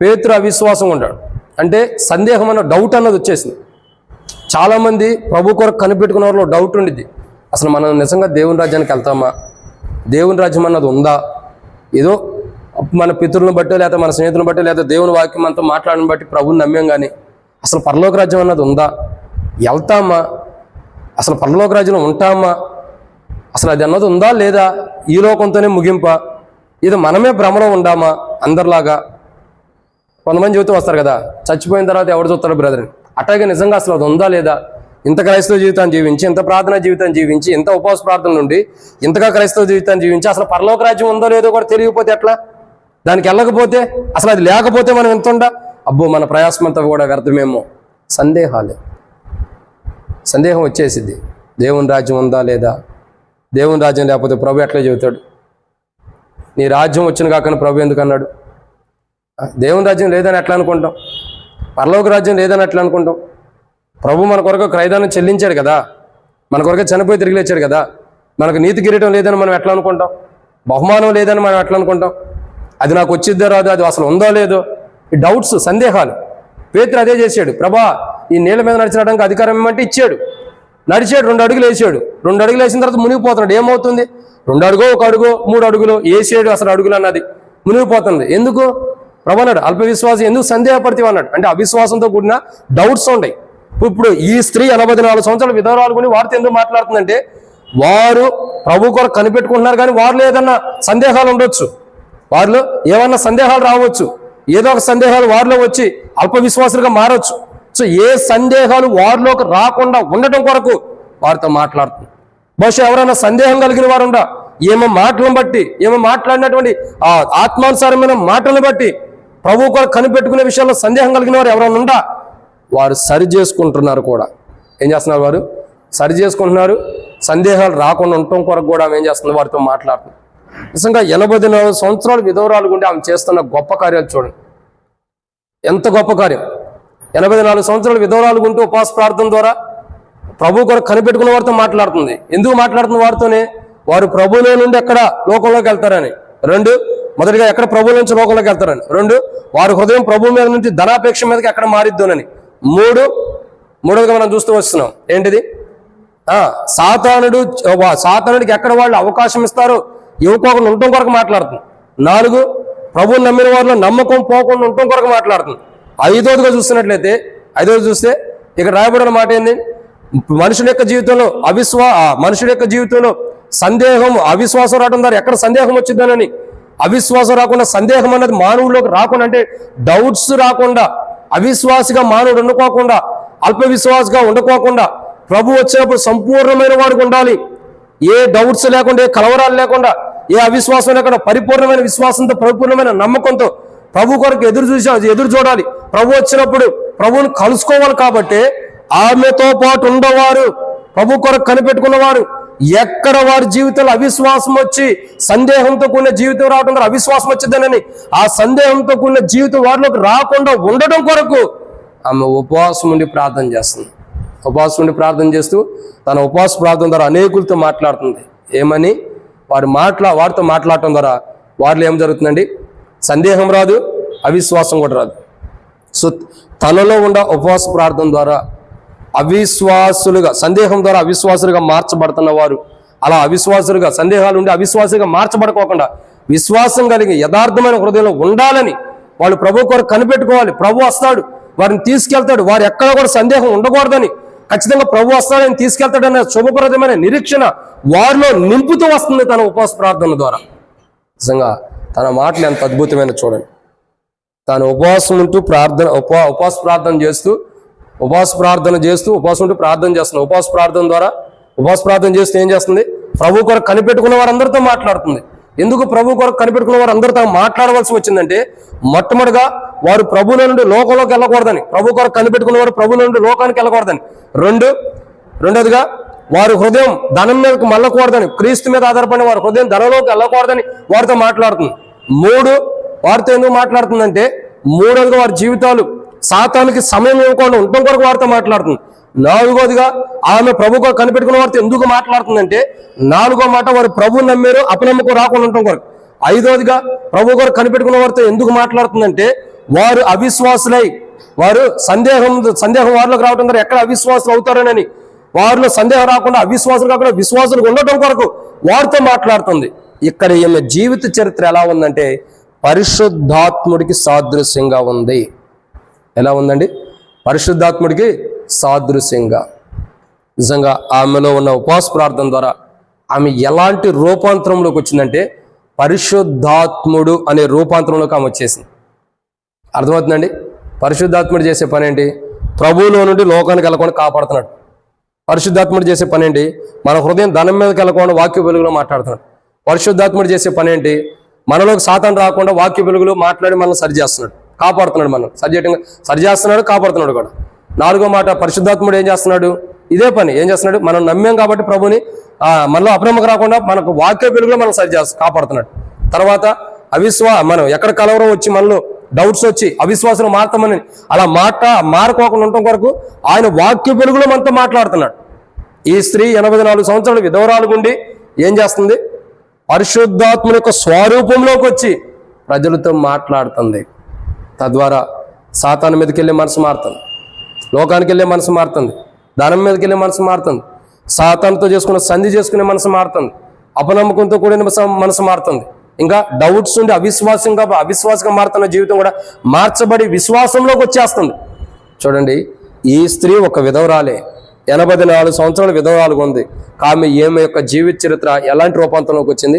పేతురు అవిశ్వాసంగా ఉంటాడు. అంటే సందేహం అన్న డౌట్ అన్నది వచ్చేసింది. చాలామంది ప్రభు కొరకు కనిపెట్టుకున్న వారిలో డౌట్ ఉండిద్ది. అసలు మనం నిజంగా దేవుని రాజ్యానికి వెళ్తామా? దేవుని రాజ్యం అన్నది ఉందా? ఏదో మన పితరులను బట్టి, లేదా మన స్నేహితులను బట్టి, లేదా దేవుని వాక్యం అంతా మాట్లాడని బట్టి ప్రభుని నమ్మాం, కానీ అసలు పరలోక రాజ్యం అన్నది ఉందా? వెళ్తామా? అసలు పరలోక రాజ్యంలో ఉంటామా? అసలు అది అన్నది ఉందా లేదా? ఈ లోకంతోనే ముగింపా? ఇది మనమే భ్రమలో ఉండామా అందరిలాగా? కొంతమంది జీవితం వస్తారు కదా, చచ్చిపోయిన తర్వాత ఎవరు చూస్తాడు బ్రదర్. అట్లాగే నిజంగా అసలు అది ఉందా లేదా? ఇంత క్రైస్తవ జీవితాన్ని జీవించి, ఇంత ప్రార్థనా జీవితాన్ని జీవించి, ఇంత ఉపవాస ప్రార్థన నుండి ఇంతగా క్రైస్తవ జీవితాన్ని జీవించి అసలు పరలోక రాజ్యం ఉందో లేదో కూడా తెలియకపోతే ఎట్లా? దానికి వెళ్ళకపోతే, అసలు అది లేకపోతే మనం ఎంత ఉండా? అబ్బో మన ప్రయాసమంతా కూడా వ్యర్థమేమో. సందేహం వచ్చేసిద్ది. దేవుని రాజ్యం ఉందా లేదా? దేవుని రాజ్యం లేకపోతే ప్రభు ఎట్లా చెబుతాడు? నీ రాజ్యం వచ్చిన కాకని ప్రభు ఎందుకు అన్నాడు? దేవుని రాజ్యం లేదని ఎట్లా అనుకుంటాం? పరలోక రాజ్యం లేదని ఎట్లా అనుకుంటాం? ప్రభు మన కొరకు క్రయదానం చెల్లించాడు కదా, మన కొరకు చనిపోయి తిరిగి లేచాడు కదా. మనకు నీతి కిరీటం లేదని మనం ఎట్లా అనుకుంటాం? బహుమానం లేదని మనం ఎట్లా అనుకుంటాం? అది నాకు వచ్చిద్దో రాదు, అది అసలు ఉందో లేదో, ఈ డౌట్స్, సందేహాలు. పేతురు అదే చేశాడు. ప్రభా ఈ నీళ్ళ మీద నడిచడానికి అధికారం ఏమంటే ఇచ్చాడు. నడిచాడు, 2 అడుగులు వేసాడు. 2 అడుగులు వేసిన తర్వాత మునిగిపోతున్నాడు. ఏమవుతుంది? 2 అడుగో 1 అడుగో 3 అడుగులు వేసాడు, అసలు అడుగులు అన్నది మునిగిపోతుంది. ఎందుకు? ప్రభు అన్నాడు అల్ప విశ్వాసం ఎందుకు సందేహపడితే అన్నాడు. అంటే అవిశ్వాసంతో కూడిన డౌట్స్ ఉన్నాయి. ఇప్పుడు ఈ స్త్రీ 84 సంవత్సరాల విధవరాలు కొని వారితో ఎందుకు మాట్లాడుతుందంటే వారు ప్రభు కొరకు కనిపెట్టుకుంటున్నారు, కానీ వారిలో ఏదన్నా సందేహాలు ఉండొచ్చు, వారిలో ఏమన్నా సందేహాలు రావచ్చు, ఏదో ఒక సందేహాలు వారిలో వచ్చి అల్ప విశ్వాసులుగా మారవచ్చు. సో ఏ సందేహాలు వారిలోకి రాకుండా ఉండటం కొరకు వారితో మాట్లాడుతుంది. బహుశా ఎవరైనా సందేహం కలిగిన వారు ఉండా, ఏమో మాటలను బట్టి, ఏమో మాట్లాడినటువంటి ఆ ఆత్మానుసారమైన మాటలను బట్టి ప్రభు కొరకు కనిపెట్టుకునే విషయంలో సందేహం కలిగిన వారు ఎవరైనా ఉండా, వారు సరి చేసుకుంటున్నారు కూడా. ఏం చేస్తున్నారు? వారు సరి చేసుకుంటున్నారు. సందేహాలు రాకుండా ఉండటం కొరకు కూడా ఆమె ఏం చేస్తుంది? వారితో మాట్లాడుతుంది. నిజంగా 84 సంవత్సరాలు విధవరాలు గుండి ఆమె చేస్తున్న గొప్ప కార్యాలు చూడండి, ఎంత గొప్ప కార్యం. 84 సంవత్సరాలు విధవరాలు గుంటూ ఉపవాస ప్రార్థన ద్వారా ప్రభు కొరకు కనిపెట్టుకున్న వారితో మాట్లాడుతుంది. ఎందుకు మాట్లాడుతుంది వారితోనే? వారు ప్రభువులో నుండి ఎక్కడ లోకంలోకి వెళ్తారని. 2 మొదటిగా ఎక్కడ ప్రభువు నుంచి లోకంలోకి వెళ్తారని. 2, వారి హృదయం ప్రభు మీద నుంచి ధనాపేక్ష మీదకి ఎక్కడ మారిద్దోనని. 3, మూడవదిగా మనం చూస్తూ వస్తున్నాం ఏంటిది, సాతానుడికి ఎక్కడ వాళ్ళు అవకాశం ఇస్తారో ఇవ్వకోకుండా ఉండటం కొరకు మాట్లాడుతుంది. 4, ప్రభువుని నమ్మిన వారిలో నమ్మకం పోకుండా ఉండటం కొరకు మాట్లాడుతుంది. 5వదిగా చూస్తున్నట్లయితే, 5వది చూస్తే ఇక్కడ రాయబడిన మాట ఏంది, మనుషుడి యొక్క జీవితంలో సందేహం, అవిశ్వాసం రావడం ద్వారా ఎక్కడ సందేహం వచ్చిందనని. అవిశ్వాసం రాకుండా, సందేహం అన్నది మానవుల్లోకి రాకుండా, అంటే డౌట్స్ రాకుండా, అవిశ్వాసిగా మానవుడు ఉండుకోకుండా, అల్ప విశ్వాసగా ఉండుకోకుండా, ప్రభు వచ్చినప్పుడు సంపూర్ణమైన వాడికి ఉండాలి. ఏ డౌట్స్ లేకుండా, ఏ కలవరాలు లేకుండా, ఏ అవిశ్వాసం లేకుండా పరిపూర్ణమైన విశ్వాసంతో, పరిపూర్ణమైన నమ్మకంతో ప్రభు కొరకు ఎదురు చూడాలి. ప్రభు వచ్చినప్పుడు ప్రభువుని కలుసుకోవాలి. కాబట్టి ఆమెతో పాటు ఉండవారు, ప్రభు కొరకు కనిపెట్టుకున్నవారు, ఎక్కడ వారి జీవితంలో అవిశ్వాసం వచ్చి సందేహంతో కూడిన జీవితం రావడం ద్వారా అవిశ్వాసం వచ్చిందనని, ఆ సందేహంతో కూడిన జీవితం వారిలోకి రాకుండా ఉండడం కొరకు ఆమె ఉపవాసం ఉండి ప్రార్థన చేస్తుంది. ఉపవాసం ఉండి ప్రార్థన చేస్తూ తన ఉపవాస ప్రార్థన ద్వారా అనేకులతో మాట్లాడుతుంది. ఏమని? వారితో మాట్లాడటం ద్వారా వారిలో ఏం జరుగుతుందండి, సందేహం రాదు, అవిశ్వాసం కూడా రాదు. సో తనలో ఉన్న ఉపవాస ప్రార్థన ద్వారా సందేహం ద్వారా అవిశ్వాసులుగా మార్చబడుతున్న వారు, అలా అవిశ్వాసులుగా, సందేహాలు ఉండి అవిశ్వాసులుగా మార్చబడుకోకుండా విశ్వాసం కలిగి యథార్థమైన హృదయంలో ఉండాలని వాళ్ళు ప్రభు కొరకు కనిపెట్టుకోవాలి. ప్రభు వస్తాడు, వారిని తీసుకెళ్తాడు, వారు ఎక్కడ కూడా సందేహం ఉండకూడదని, ఖచ్చితంగా ప్రభు వస్తాడని తీసుకెళ్తాడన్న శుభప్రదమైన నిరీక్షణ వారిలో నింపుతూ వస్తుంది తన ఉపవాస ప్రార్థన ద్వారా. నిజంగా తన మాటలు ఎంత అద్భుతమైన చూడండి. తాను ఉపవాసం ఉంటూ ఉపవాస ప్రార్థన చేస్తూ ఉపవాసం ఉంటూ ప్రార్థన చేస్తుంది. ఉపవాస ప్రార్థన చేస్తూ ఏం చేస్తుంది? ప్రభు కొరకు కనిపెట్టుకున్న వారందరితో మాట్లాడుతుంది. ఎందుకు ప్రభు కొరకు కనిపెట్టుకున్న వారు అందరితో మాట్లాడవలసి వచ్చిందంటే, మొట్టమొదటిగా వారు ప్రభువుల నుండి లోకంలోకి వెళ్ళకూడదని, ప్రభు కొరకు కనిపెట్టుకున్న వారు ప్రభువుల నుండి లోకానికి వెళ్ళకూడదని. రెండోదిగా వారి హృదయం ధనం మీదకి మళ్ళకూడదని, క్రీస్తు మీద ఆధారపడిన వారి హృదయం ధనంలోకి వెళ్ళకూడదని వారితో మాట్లాడుతుంది. 3, వారితో ఎందుకు మాట్లాడుతుందంటే, మూడోదిగా వారి జీవితాలు సాతానికి సమయం ఇవ్వకుండా ఉండటం కొరకు వారితో మాట్లాడుతుంది. 4వదిగా ఆమె ప్రభు కొరకు కనిపెట్టుకున్న వారితో ఎందుకు మాట్లాడుతుందంటే, 4వ మాట వారు ప్రభువుని నమ్మారు, అపనమ్మకం రాకుండా ఉండటం కొరకు. 5వదిగా ప్రభు కొరకు కనిపెట్టుకున్న వారితో ఎందుకు మాట్లాడుతుందంటే, వారు అవిశ్వాసులై, వారు సందేహం వారిలోకి రావడం ద్వారా ఎక్కడ అవిశ్వాసులు అవుతారనని, వారిలో సందేహం రాకుండా అవిశ్వాసులు కాకుండా విశ్వాసులు ఉండటం కొరకు వారితో మాట్లాడుతుంది. ఇక్కడ ఈమె జీవిత చరిత్ర ఎలా ఉందంటే, పరిశుద్ధాత్ముడికి సాదృశ్యంగా ఉంది. ఎలా ఉందండి? పరిశుద్ధాత్ముడికి సాదృశ్యంగా. నిజంగా ఆమెలో ఉన్న ఉపవాస ప్రార్థన ద్వారా ఆమె ఎలాంటి రూపాంతరంలోకి వచ్చిందంటే, పరిశుద్ధాత్ముడు అనే రూపాంతరంలోకి ఆమె వచ్చేసింది. అర్థమవుతుందండి? పరిశుద్ధాత్ముడు చేసే పని ఏంటి? ప్రభువులో నుండి లోకానికి వెళ్ళకుండా కాపాడుతున్నాడు. పరిశుద్ధాత్ముడు చేసే పని ఏంటి? మన హృదయం ధనం మీదకి వెళ్ళకుండా వాక్య వెలుగులో మాట్లాడుతున్నాడు. పరిశుద్ధాత్ముడు చేసే పని ఏంటి? మనలోకి సాతాను రాకుండా వాక్య వెలుగులో మాట్లాడి మనల్ని సరిచేస్తున్నాడు, కాపాడుతున్నాడు. మనం సరిచేస్తున్నాడు, కాపాడుతున్నాడు కూడా. 4వ మాట, పరిశుద్ధాత్ముడు ఏం చేస్తున్నాడు? ఇదే పని ఏం చేస్తున్నాడు? మనం నమ్మాం కాబట్టి ప్రభుని మనలో అప్రమక రాకుండా మనకు వాక్య వెలుగులో మనం కాపాడుతున్నాడు. తర్వాత మనం ఎక్కడ కలవరం వచ్చి మనలో డౌట్స్ వచ్చి అవిశ్వాసం మారుతామని అలా మారుకోకుండా ఉండటం కొరకు ఆయన వాక్య వెలుగులో మనతో మాట్లాడుతున్నాడు. ఈ స్త్రీ 84 సంవత్సరాలు విధవరాలు గుండి ఏం చేస్తుంది? పరిశుద్ధాత్మ యొక్క స్వరూపంలోకి వచ్చి ప్రజలతో మాట్లాడుతుంది. తద్వారా సాతాను మీదకి వెళ్ళే మనసు మారుతుంది, లోకానికి వెళ్ళే మనసు మారుతుంది, ధనం మీదకి వెళ్ళే మనసు మారుతుంది, సాతానుతో సంధి చేసుకునే మనసు మారుతుంది, అపనమ్మకంతో కూడిన మనసు మారుతుంది. ఇంకా డౌట్స్ ఉండి అవిశ్వాసంగా మారుతున్న జీవితం కూడా మార్చబడి విశ్వాసంలోకి వచ్చేస్తుంది. చూడండి, ఈ స్త్రీ ఒక విధవరాలే, 84 సంవత్సరాలు విధవరాలుగా ఉంది. ఆమె యొక్క జీవిత చరిత్ర ఎలాంటి రూపాంతరంలోకి వచ్చింది?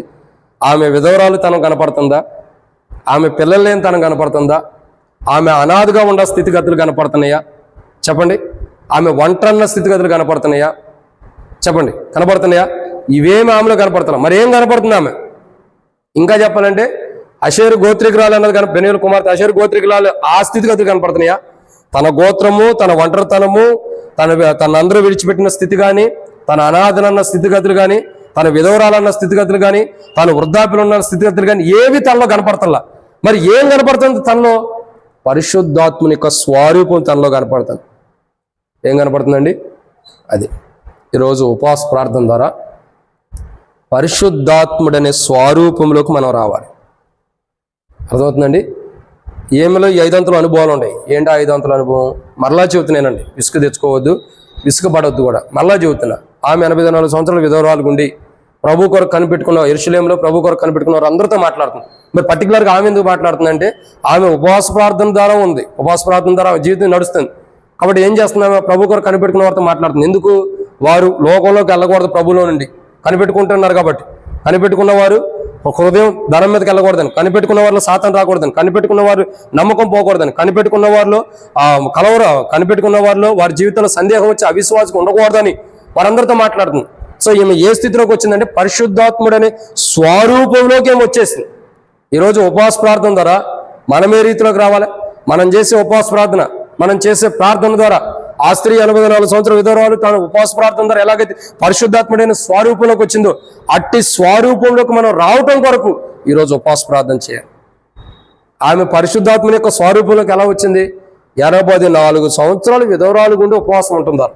ఆమె విధవరాలు తనం కనపడుతుందా? ఆమె పిల్లలు లేని తనం కనపడుతుందా? ఆమె అనాథగా ఉన్న స్థితిగతులు కనపడుతున్నాయా? చెప్పండి. ఆమె ఒంటరన్న స్థితిగతులు కనపడుతున్నాయా? చెప్పండి, కనపడుతున్నాయా? ఇవేమి ఆమెలో కనపడుతున్నా? మరి ఏం కనపడుతుంది ఆమె? ఇంకా చెప్పాలంటే అషేరు గోత్రికురాలు అన్నది బెనీయుల కుమార్తె అషేరు గోత్రికురాలు ఆ స్థితిగతులు కనపడుతున్నాయా? తన గోత్రము, తన ఒంటరితనము, తన అందరూ విడిచిపెట్టిన స్థితి కానీ, తన అనాథనన్న స్థితిగతులు కానీ, తన విధవరాలన్న స్థితిగతులు కానీ, తన వృద్ధాప్యులు ఉన్న స్థితిగతులు కానీ ఏవి తనలో కనపడతల్లా. మరి ఏం కనపడుతుంది తనలో? పరిశుద్ధాత్ముని యొక్క స్వరూపం తనలో కనపడుతుంది. ఏం కనపడుతుందండి? అది ఈరోజు ఉపవాస ప్రార్థన ద్వారా పరిశుద్ధాత్ముడనే స్వరూపంలోకి మనం రావాలి. అర్థమవుతుందండి? ఏమిలో ఈ 5 అంతుల అనుభవాలు ఉన్నాయి. ఏంటి 5 అంతుల అనుభవం? మరలా చెబుతున్నానండి, విసుగు తెచ్చుకోవద్దు, విసుగుపడవద్దు కూడా. మరలా చెబుతున్నా, ఆమె 84 సంవత్సరాల విధవరాలు గుండి ప్రభు కొరకు కనిపెట్టుకున్న యెరూషలేములో ప్రభు కొరకు కనిపెట్టుకున్న వారు అందరితో మాట్లాడుతుంది. మరి పర్టికులర్గా ఆమె ఎందుకు మాట్లాడుతుందంటే ఆమె ఉపవాస ప్రార్థన ద్వారా ఉంది, ఉపవాస ప్రార్థన ద్వారా ఆమె జీవితం నడుస్తుంది. కాబట్టి ఏం చేస్తున్నాము? ప్రభు కొరకు కనిపెట్టుకున్న వారితో మాట్లాడుతుంది. ఎందుకు? వారు లోకంలోకి వెళ్ళకూడదు, ప్రభులో నుండి కనిపెట్టుకుంటున్నారు కాబట్టి. కనిపెట్టుకున్న వారు హృదయం ధనం మీదకి వెళ్ళకూడదని, కనిపెట్టుకున్న వారిలో సాతాను రాకూడదని, కనిపెట్టుకున్న వారు నమ్మకం పోకూడదని, కనిపెట్టుకున్న వారిలో కనిపెట్టుకున్న వారిలో వారి జీవితంలో సందేహం వచ్చి అవిశ్వాసం ఉండకూడదని వారందరితో మాట్లాడుతుంది. సో ఈమె ఏ స్థితిలోకి వచ్చిందంటే పరిశుద్ధాత్ముడు అనే స్వరూపంలోకి ఏమి వచ్చేసింది. ఈరోజు ఉపవాస ప్రార్థన ద్వారా మనం ఏ రీతిలోకి రావాలి? మనం చేసే ఉపవాస ప్రార్థన, మనం చేసే ప్రార్థన ద్వారా ఆ స్త్రీ 84 సంవత్సరాల విధవరాలు తన ఉపవాస ప్రార్థన ద్వారా ఎలాగైతే పరిశుద్ధాత్ముడైన స్వరూపంలోకి వచ్చిందో అట్టి స్వరూపంలోకి మనం రావటం కొరకు ఈరోజు ఉపవాస ప్రార్థన చేయాలి. ఆమె పరిశుద్ధాత్ముని యొక్క స్వరూపంలోకి ఎలా వచ్చింది? 84 సంవత్సరాలు విధవరాలు గుండి ఉపవాసం ఉంటున్నారు.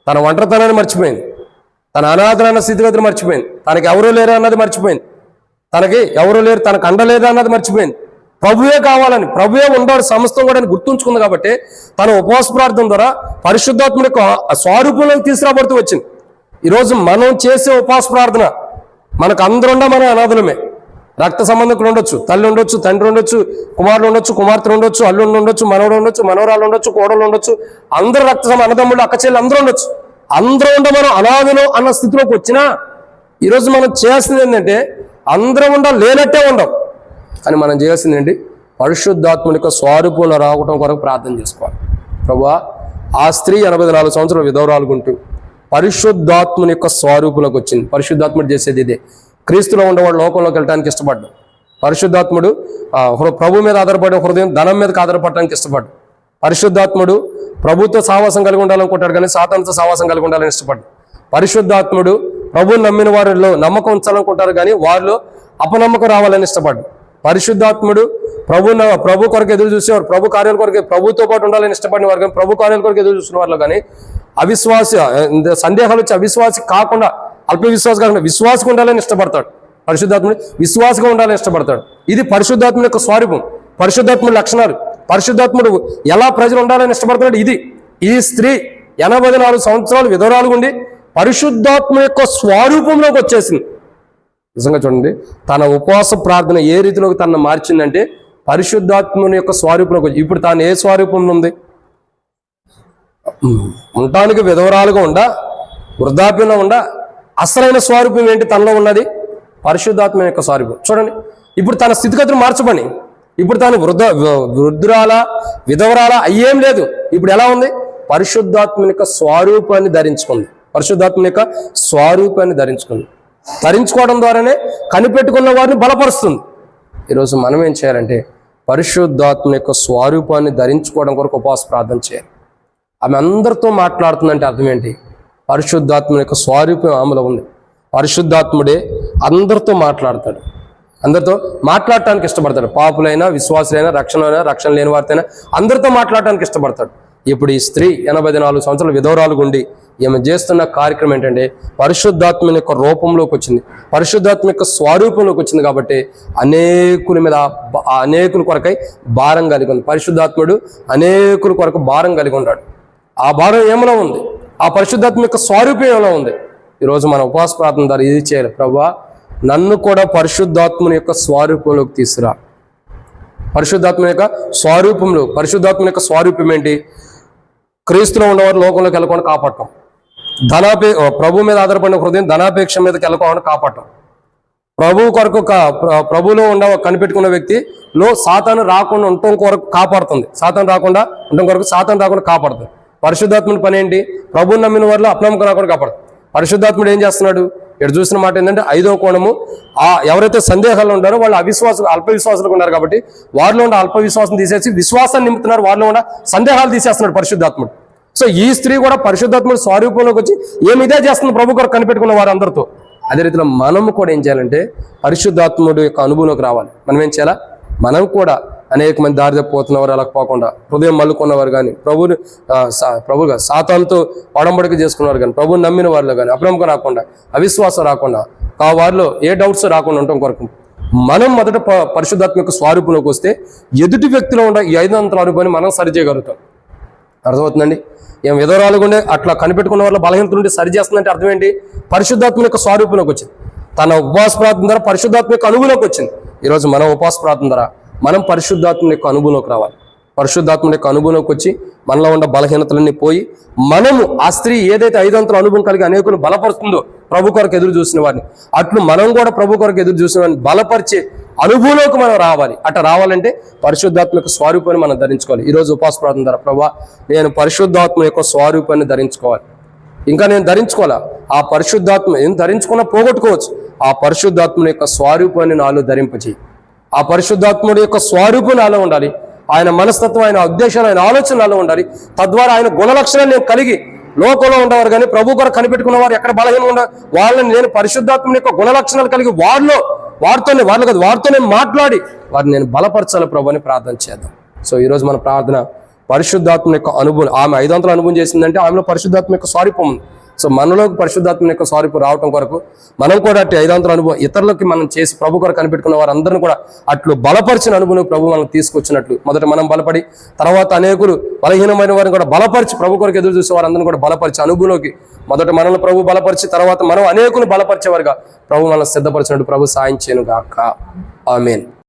తన ఒంటరితనాన్ని మర్చిపోయింది, తన అనాథన స్థితిగతిని మర్చిపోయింది, తనకి ఎవరూ లేరు అన్నది మర్చిపోయింది, తనకి ఎవరూ లేరు, తనకు అండ లేదా అన్నది మర్చిపోయింది. ప్రభువే కావాలని, ప్రభువే ఉండాలి సమస్తం కూడా అని గుర్తుంచుకుంది. కాబట్టి తన ఉపవాస ప్రార్థన ద్వారా పరిశుద్ధాత్ముడి యొక్క స్వరూపంలోకి తీసుకురాబడుతూ వచ్చింది. ఈరోజు మనం చేసే ఉపవాస ప్రార్థన, మనకు అందరుండా మన అనాథులమే. రక్త సంబంధికులు ఉండొచ్చు, తల్లి ఉండొచ్చు, తండ్రి ఉండొచ్చు, కుమారులు ఉండొచ్చు, కుమార్తెలు ఉండొచ్చు, అల్లుళ్ళు ఉండొచ్చు, మనవడు ఉండొచ్చు, మనవరాలు ఉండొచ్చు, కోడలు ఉండొచ్చు, అందరూ అన్నదమ్ముళ్ళు, అక్కచెల్లి అందరూ ఉండొచ్చు. అందరూ ఉండ మనం అనాథులు అన్న స్థితిలోకి వచ్చినా ఈరోజు మనం చేయాల్సింది ఏంటంటే అందరం ఉండ లేనట్టే ఉండం. అని మనం చేయాల్సింది ఏంటి? పరిశుద్ధాత్ముని యొక్క స్వరూపంలో రావటం కొరకు ప్రార్థన చేసుకోవాలి. ప్రభువా, ఆ స్త్రీ 84 సంవత్సరాల విధవరాలుకుంటూ పరిశుద్ధాత్ముని యొక్క స్వరూపంలోకి వచ్చింది. పరిశుద్ధాత్ముడు చేసేది ఇదే. క్రీస్తులో ఉండేవాడు లోకంలోకి వెళ్ళడానికి ఇష్టపడ్డాడు. పరిశుద్ధాత్ముడు ప్రభు మీద ఆధారపడే హృదయం ధనం మీదకి ఆధారపడడానికి ఇష్టపడ్డాడు. పరిశుద్ధాత్ముడు ప్రభుత్వ సావాసం కలిగి ఉండాలనుకుంటాడు, కానీ సాతానుతో సావాసం కలిగి ఉండాలని ఇష్టపడ్డాడు. పరిశుద్ధాత్ముడు ప్రభుని నమ్మిన వారిలో నమ్మకం ఉంచాలనుకుంటారు, కానీ వారిలో అపనమ్మకం రావాలని ఇష్టపడ్డాడు. పరిశుద్ధాత్ముడు ప్రభు కొరకు ఎదురు చూసేవారు, ప్రభు కార్యాల కొరకు ప్రభుతో పాటు ఉండాలని ఇష్టపడిన వారు, కానీ ప్రభు కార్యాల కొరకు ఎదురు చూసిన వారిలో కానీ సందేహాలు వచ్చి అవిశ్వాసి కాకుండా, అల్ప విశ్వాసం కాకుండా విశ్వాసంగా ఉండాలని ఇష్టపడతాడు. పరిశుద్ధాత్ముడు విశ్వాసంగా ఉండాలని ఇష్టపడతాడు. ఇది పరిశుద్ధాత్ముడి యొక్క స్వరూపం, పరిశుద్ధాత్ముడి లక్షణాలు. పరిశుద్ధాత్ముడు ఎలా ప్రజలు ఉండాలని ఇష్టపడుతున్నాడు ఇది. ఈ స్త్రీ 84 సంవత్సరాలు విధవరాలు ఉండి పరిశుద్ధాత్మ యొక్క స్వరూపంలోకి వచ్చేసింది. నిజంగా చూడండి, తన ఉపవాస ప్రార్థన ఏ రీతిలోకి తనను మార్చిందంటే పరిశుద్ధాత్మని యొక్క స్వరూపంలోకి వచ్చి. ఇప్పుడు తాను ఏ స్వరూపంలో ఉంది? ఉండటానికి విధవరాలుగా ఉండా, వృద్ధాప్యంలో ఉండా, అసలైన స్వరూపం ఏంటి తనలో ఉన్నది? పరిశుద్ధాత్మ యొక్క స్వరూపం. చూడండి, ఇప్పుడు తన స్థితిగతులు మార్చబడి ఇప్పుడు తాను వృద్ధురాలా విధవరాలా అయ్యేం లేదు. ఇప్పుడు ఎలా ఉంది? పరిశుద్ధాత్మ యొక్క స్వరూపాన్ని ధరించుకుంది. పరిశుద్ధాత్మ యొక్క స్వరూపాన్ని ధరించుకుంది. ధరించుకోవడం ద్వారానే కనిపెట్టుకున్న వారిని బలపరుస్తుంది. ఈరోజు మనం ఏం చేయాలంటే పరిశుద్ధాత్మ యొక్క స్వరూపాన్ని ధరించుకోవడం కొరకు ఉపవాస ప్రార్థన చేయాలి. ఆమె అందరితో మాట్లాడుతుందంటే అర్థం ఏంటి? పరిశుద్ధాత్మ యొక్క స్వరూపం ఆమెలో ఉంది. పరిశుద్ధాత్ముడే అందరితో మాట్లాడతాడు, అందరితో మాట్లాడటానికి ఇష్టపడతాడు. పాపులైనా, విశ్వాసులైనా, రక్షణ లేని వారితోనైనా అందరితో మాట్లాడటానికి ఇష్టపడతాడు. ఇప్పుడు ఈ స్త్రీ 84 సంవత్సరాల విధవరాలు గుండి ఈమె చేస్తున్న కార్యక్రమం ఏంటంటే పరిశుద్ధాత్మ యొక్క రూపంలోకి వచ్చింది, పరిశుద్ధాత్మ యొక్క స్వరూపంలోకి వచ్చింది. కాబట్టి అనేకుల మీద అనేకుల కొరకై భారం కలిగి ఉంది. పరిశుద్ధాత్ముడు అనేకుల కొరకు భారం కలిగి ఉన్నాడు. ఆ భారం ఏమలో ఉంది? ఆ పరిశుద్ధాత్మ యొక్క స్వరూపం ఏమలో ఉంది? ఈరోజు మన ఉపవాస ప్రార్థన ద్వారా ఇది చేయాలి. ప్రభువా, నన్ను కూడా పరిశుద్ధాత్మని యొక్క స్వరూపంలోకి తీసుకురా. పరిశుద్ధాత్మ యొక్క స్వరూపంలో, పరిశుద్ధాత్మ యొక్క స్వరూపం ఏంటి? క్రీస్తులో ఉన్నవారు లోకంలోకి వెళ్ళకుండా కాపాడటం, ప్రభు మీద ఆధారపడిన హృదయం ధనాపేక్ష మీదకి వెళ్ళకుండా కాపాడటం, ప్రభు కొరకు ప్రభులో కనిపెట్టుకున్న వ్యక్తిలో సాతాను రాకుండా ఉండటం కొరకు కాపాడుతుంది. సాతాను రాకుండా ఉండటం కొరకు రాకుండా కాపాడుతుంది. పరిశుద్ధాత్మని పని ఏంటి? ప్రభుని నమ్మిన వారిలో అపనమ్మకం రాకుండా కాపాడుతుంది. పరిశుద్ధాత్ముడు ఏం చేస్తున్నాడు? ఇక్కడ చూసిన మాట ఏంటంటే 5వ కోణము, ఎవరైతే సందేహాలు ఉన్నారో వాళ్ళు అల్ప విశ్వాసాలకు ఉన్నారు. కాబట్టి వారిలో ఉన్న అల్ప విశ్వాసం తీసేసి విశ్వాసాన్ని నింపుతున్నారు, వారిలో ఉన్న సందేహాలు తీసేస్తున్నాడు పరిశుద్ధాత్ముడు. సో ఈ స్త్రీ కూడా పరిశుద్ధాత్ముడు స్వరూపంలోకి వచ్చి ఇదే చేస్తుంది ప్రభు కొరకు కనిపెట్టుకున్న వారు అందరితో. అదే రీతిలో మనము కూడా ఏం చేయాలంటే పరిశుద్ధాత్ముడు యొక్క అనుభవంలోకి రావాలి. మనం ఏం చేయాలా? మనం కూడా అనేక మంది దారి తప్పిపోతున్నవారు అలా పోకుండా, హృదయం మల్లుకున్నవారు కానీ, ప్రభుగా సాతానుతో ఒడంబడిక చేసుకున్నవారు కానీ, ప్రభుని నమ్మిన వారిలో కానీ అప్రమకం రాకుండా, అవిశ్వాసం రాకుండా, వారిలో ఏ డౌట్స్ రాకుండా ఉండటం కొరకు మనం మొదట పరిశుద్ధాత్మ యొక్క స్వరూపంలోకి వస్తే ఎదుటి వ్యక్తిలో ఉన్న ఈ 5 అంతల అనుభవాన్ని మనం సరిచేయగలుగుతాం. అర్థమవుతుందండి? ఏం విధవరాలుగా అట్లా కనిపెట్టుకున్న వాళ్ళ బలహీనత నుండి సరి చేస్తుందంటే అర్థం ఏంటి? పరిశుద్ధాత్మ యొక్క స్వరూపంలోకి వచ్చింది. తన ఉపవాస ప్రార్థన ద్వారా పరిశుద్ధాత్మ యొక్క అనుభవంలోకి వచ్చింది. ఈరోజు మనం ఉపవాస ప్రార్థన ద్వారా మనం పరిశుద్ధాత్మ యొక్క అనుభవంలోకి రావాలి. పరిశుద్ధాత్మ యొక్క అనుభవంలోకి వచ్చి మనలో ఉన్న బలహీనతలన్నీ పోయి మనము ఆ స్త్రీ ఏదైతే 5 అంతల అనుభవం కలిగి అనేకులు బలపరుస్తుందో ప్రభు కొరకు ఎదురు చూసిన వారిని, అట్లు మనం కూడా ప్రభు కొరకు ఎదురు చూసిన వారిని బలపరిచే అనుభవంలోకి మనం రావాలి. అట్లా రావాలంటే పరిశుద్ధాత్మ యొక్క స్వరూపాన్ని మనం ధరించుకోవాలి. ఈరోజు ఉపవాస ప్రార్థన ద్వారా ప్రభా నేను పరిశుద్ధాత్మ యొక్క స్వరూపాన్ని ధరించుకోవాలి. ఇంకా నేను ధరించుకోవాలా? ఆ పరిశుద్ధాత్మ ఏం ధరించుకున్నా పోగొట్టుకోవచ్చు. ఆ పరిశుద్ధాత్మ యొక్క స్వరూపాన్ని నాలో ధరింపచేయి. ఆ పరిశుద్ధాత్ముడి యొక్క స్వరూపం నాలో ఉండాలి. ఆయన మనస్తత్వం, ఆయన ఉద్దేశాలు, ఆయన ఆలోచన నాలో ఉండాలి. తద్వారా ఆయన గుణలక్షణాలు నేను కలిగి లోకంలో ఉండేవారు కానీ ప్రభు కొరకు కనిపెట్టుకున్న వారు ఎక్కడ బలహీనంగా ఉండాలి వాళ్ళని నేను పరిశుద్ధాత్మ యొక్క గుణలక్షణాలు కలిగి వారితోనే మాట్లాడి వారిని నేను బలపరచాలి ప్రభు అని ప్రార్థన చేద్దాం. సో ఈరోజు మన ప్రార్థన పరిశుద్ధాత్మ యొక్క అనుభవం. ఆమె 5 అంతల అనుభవం చేసిందంటే ఆమెలో పరిశుద్ధాత్మ యొక్క స్వరూపం ఉంది. సో మనలోకి పరిశుద్ధాత్మ యొక్క స్వరూపం రావటం కొరకు మనం కూడా అట్టి 5 అంతల అనుభవం ఇతరులకి మనం చేసి ప్రభు కొరకు కనిపెట్టుకున్న వారందరినీ కూడా అట్లు బలపరిచిన అనుభవం ప్రభు మనం తీసుకొచ్చినట్లు మొదట మనం బలపడి తర్వాత అనేకులు బలహీనమైన వారిని కూడా బలపరిచి ప్రభు కొరకు ఎదురు చూసే వారందరినీ కూడా బలపరిచి అనుభవంలోకి మొదట మనల్ని ప్రభు బలపరిచి తర్వాత మనం అనేకులు బలపరిచేవారుగా ప్రభు మనల్ని సిద్ధపరిచినట్టు ప్రభు సాయం చేయను గాక. ఆమేన్.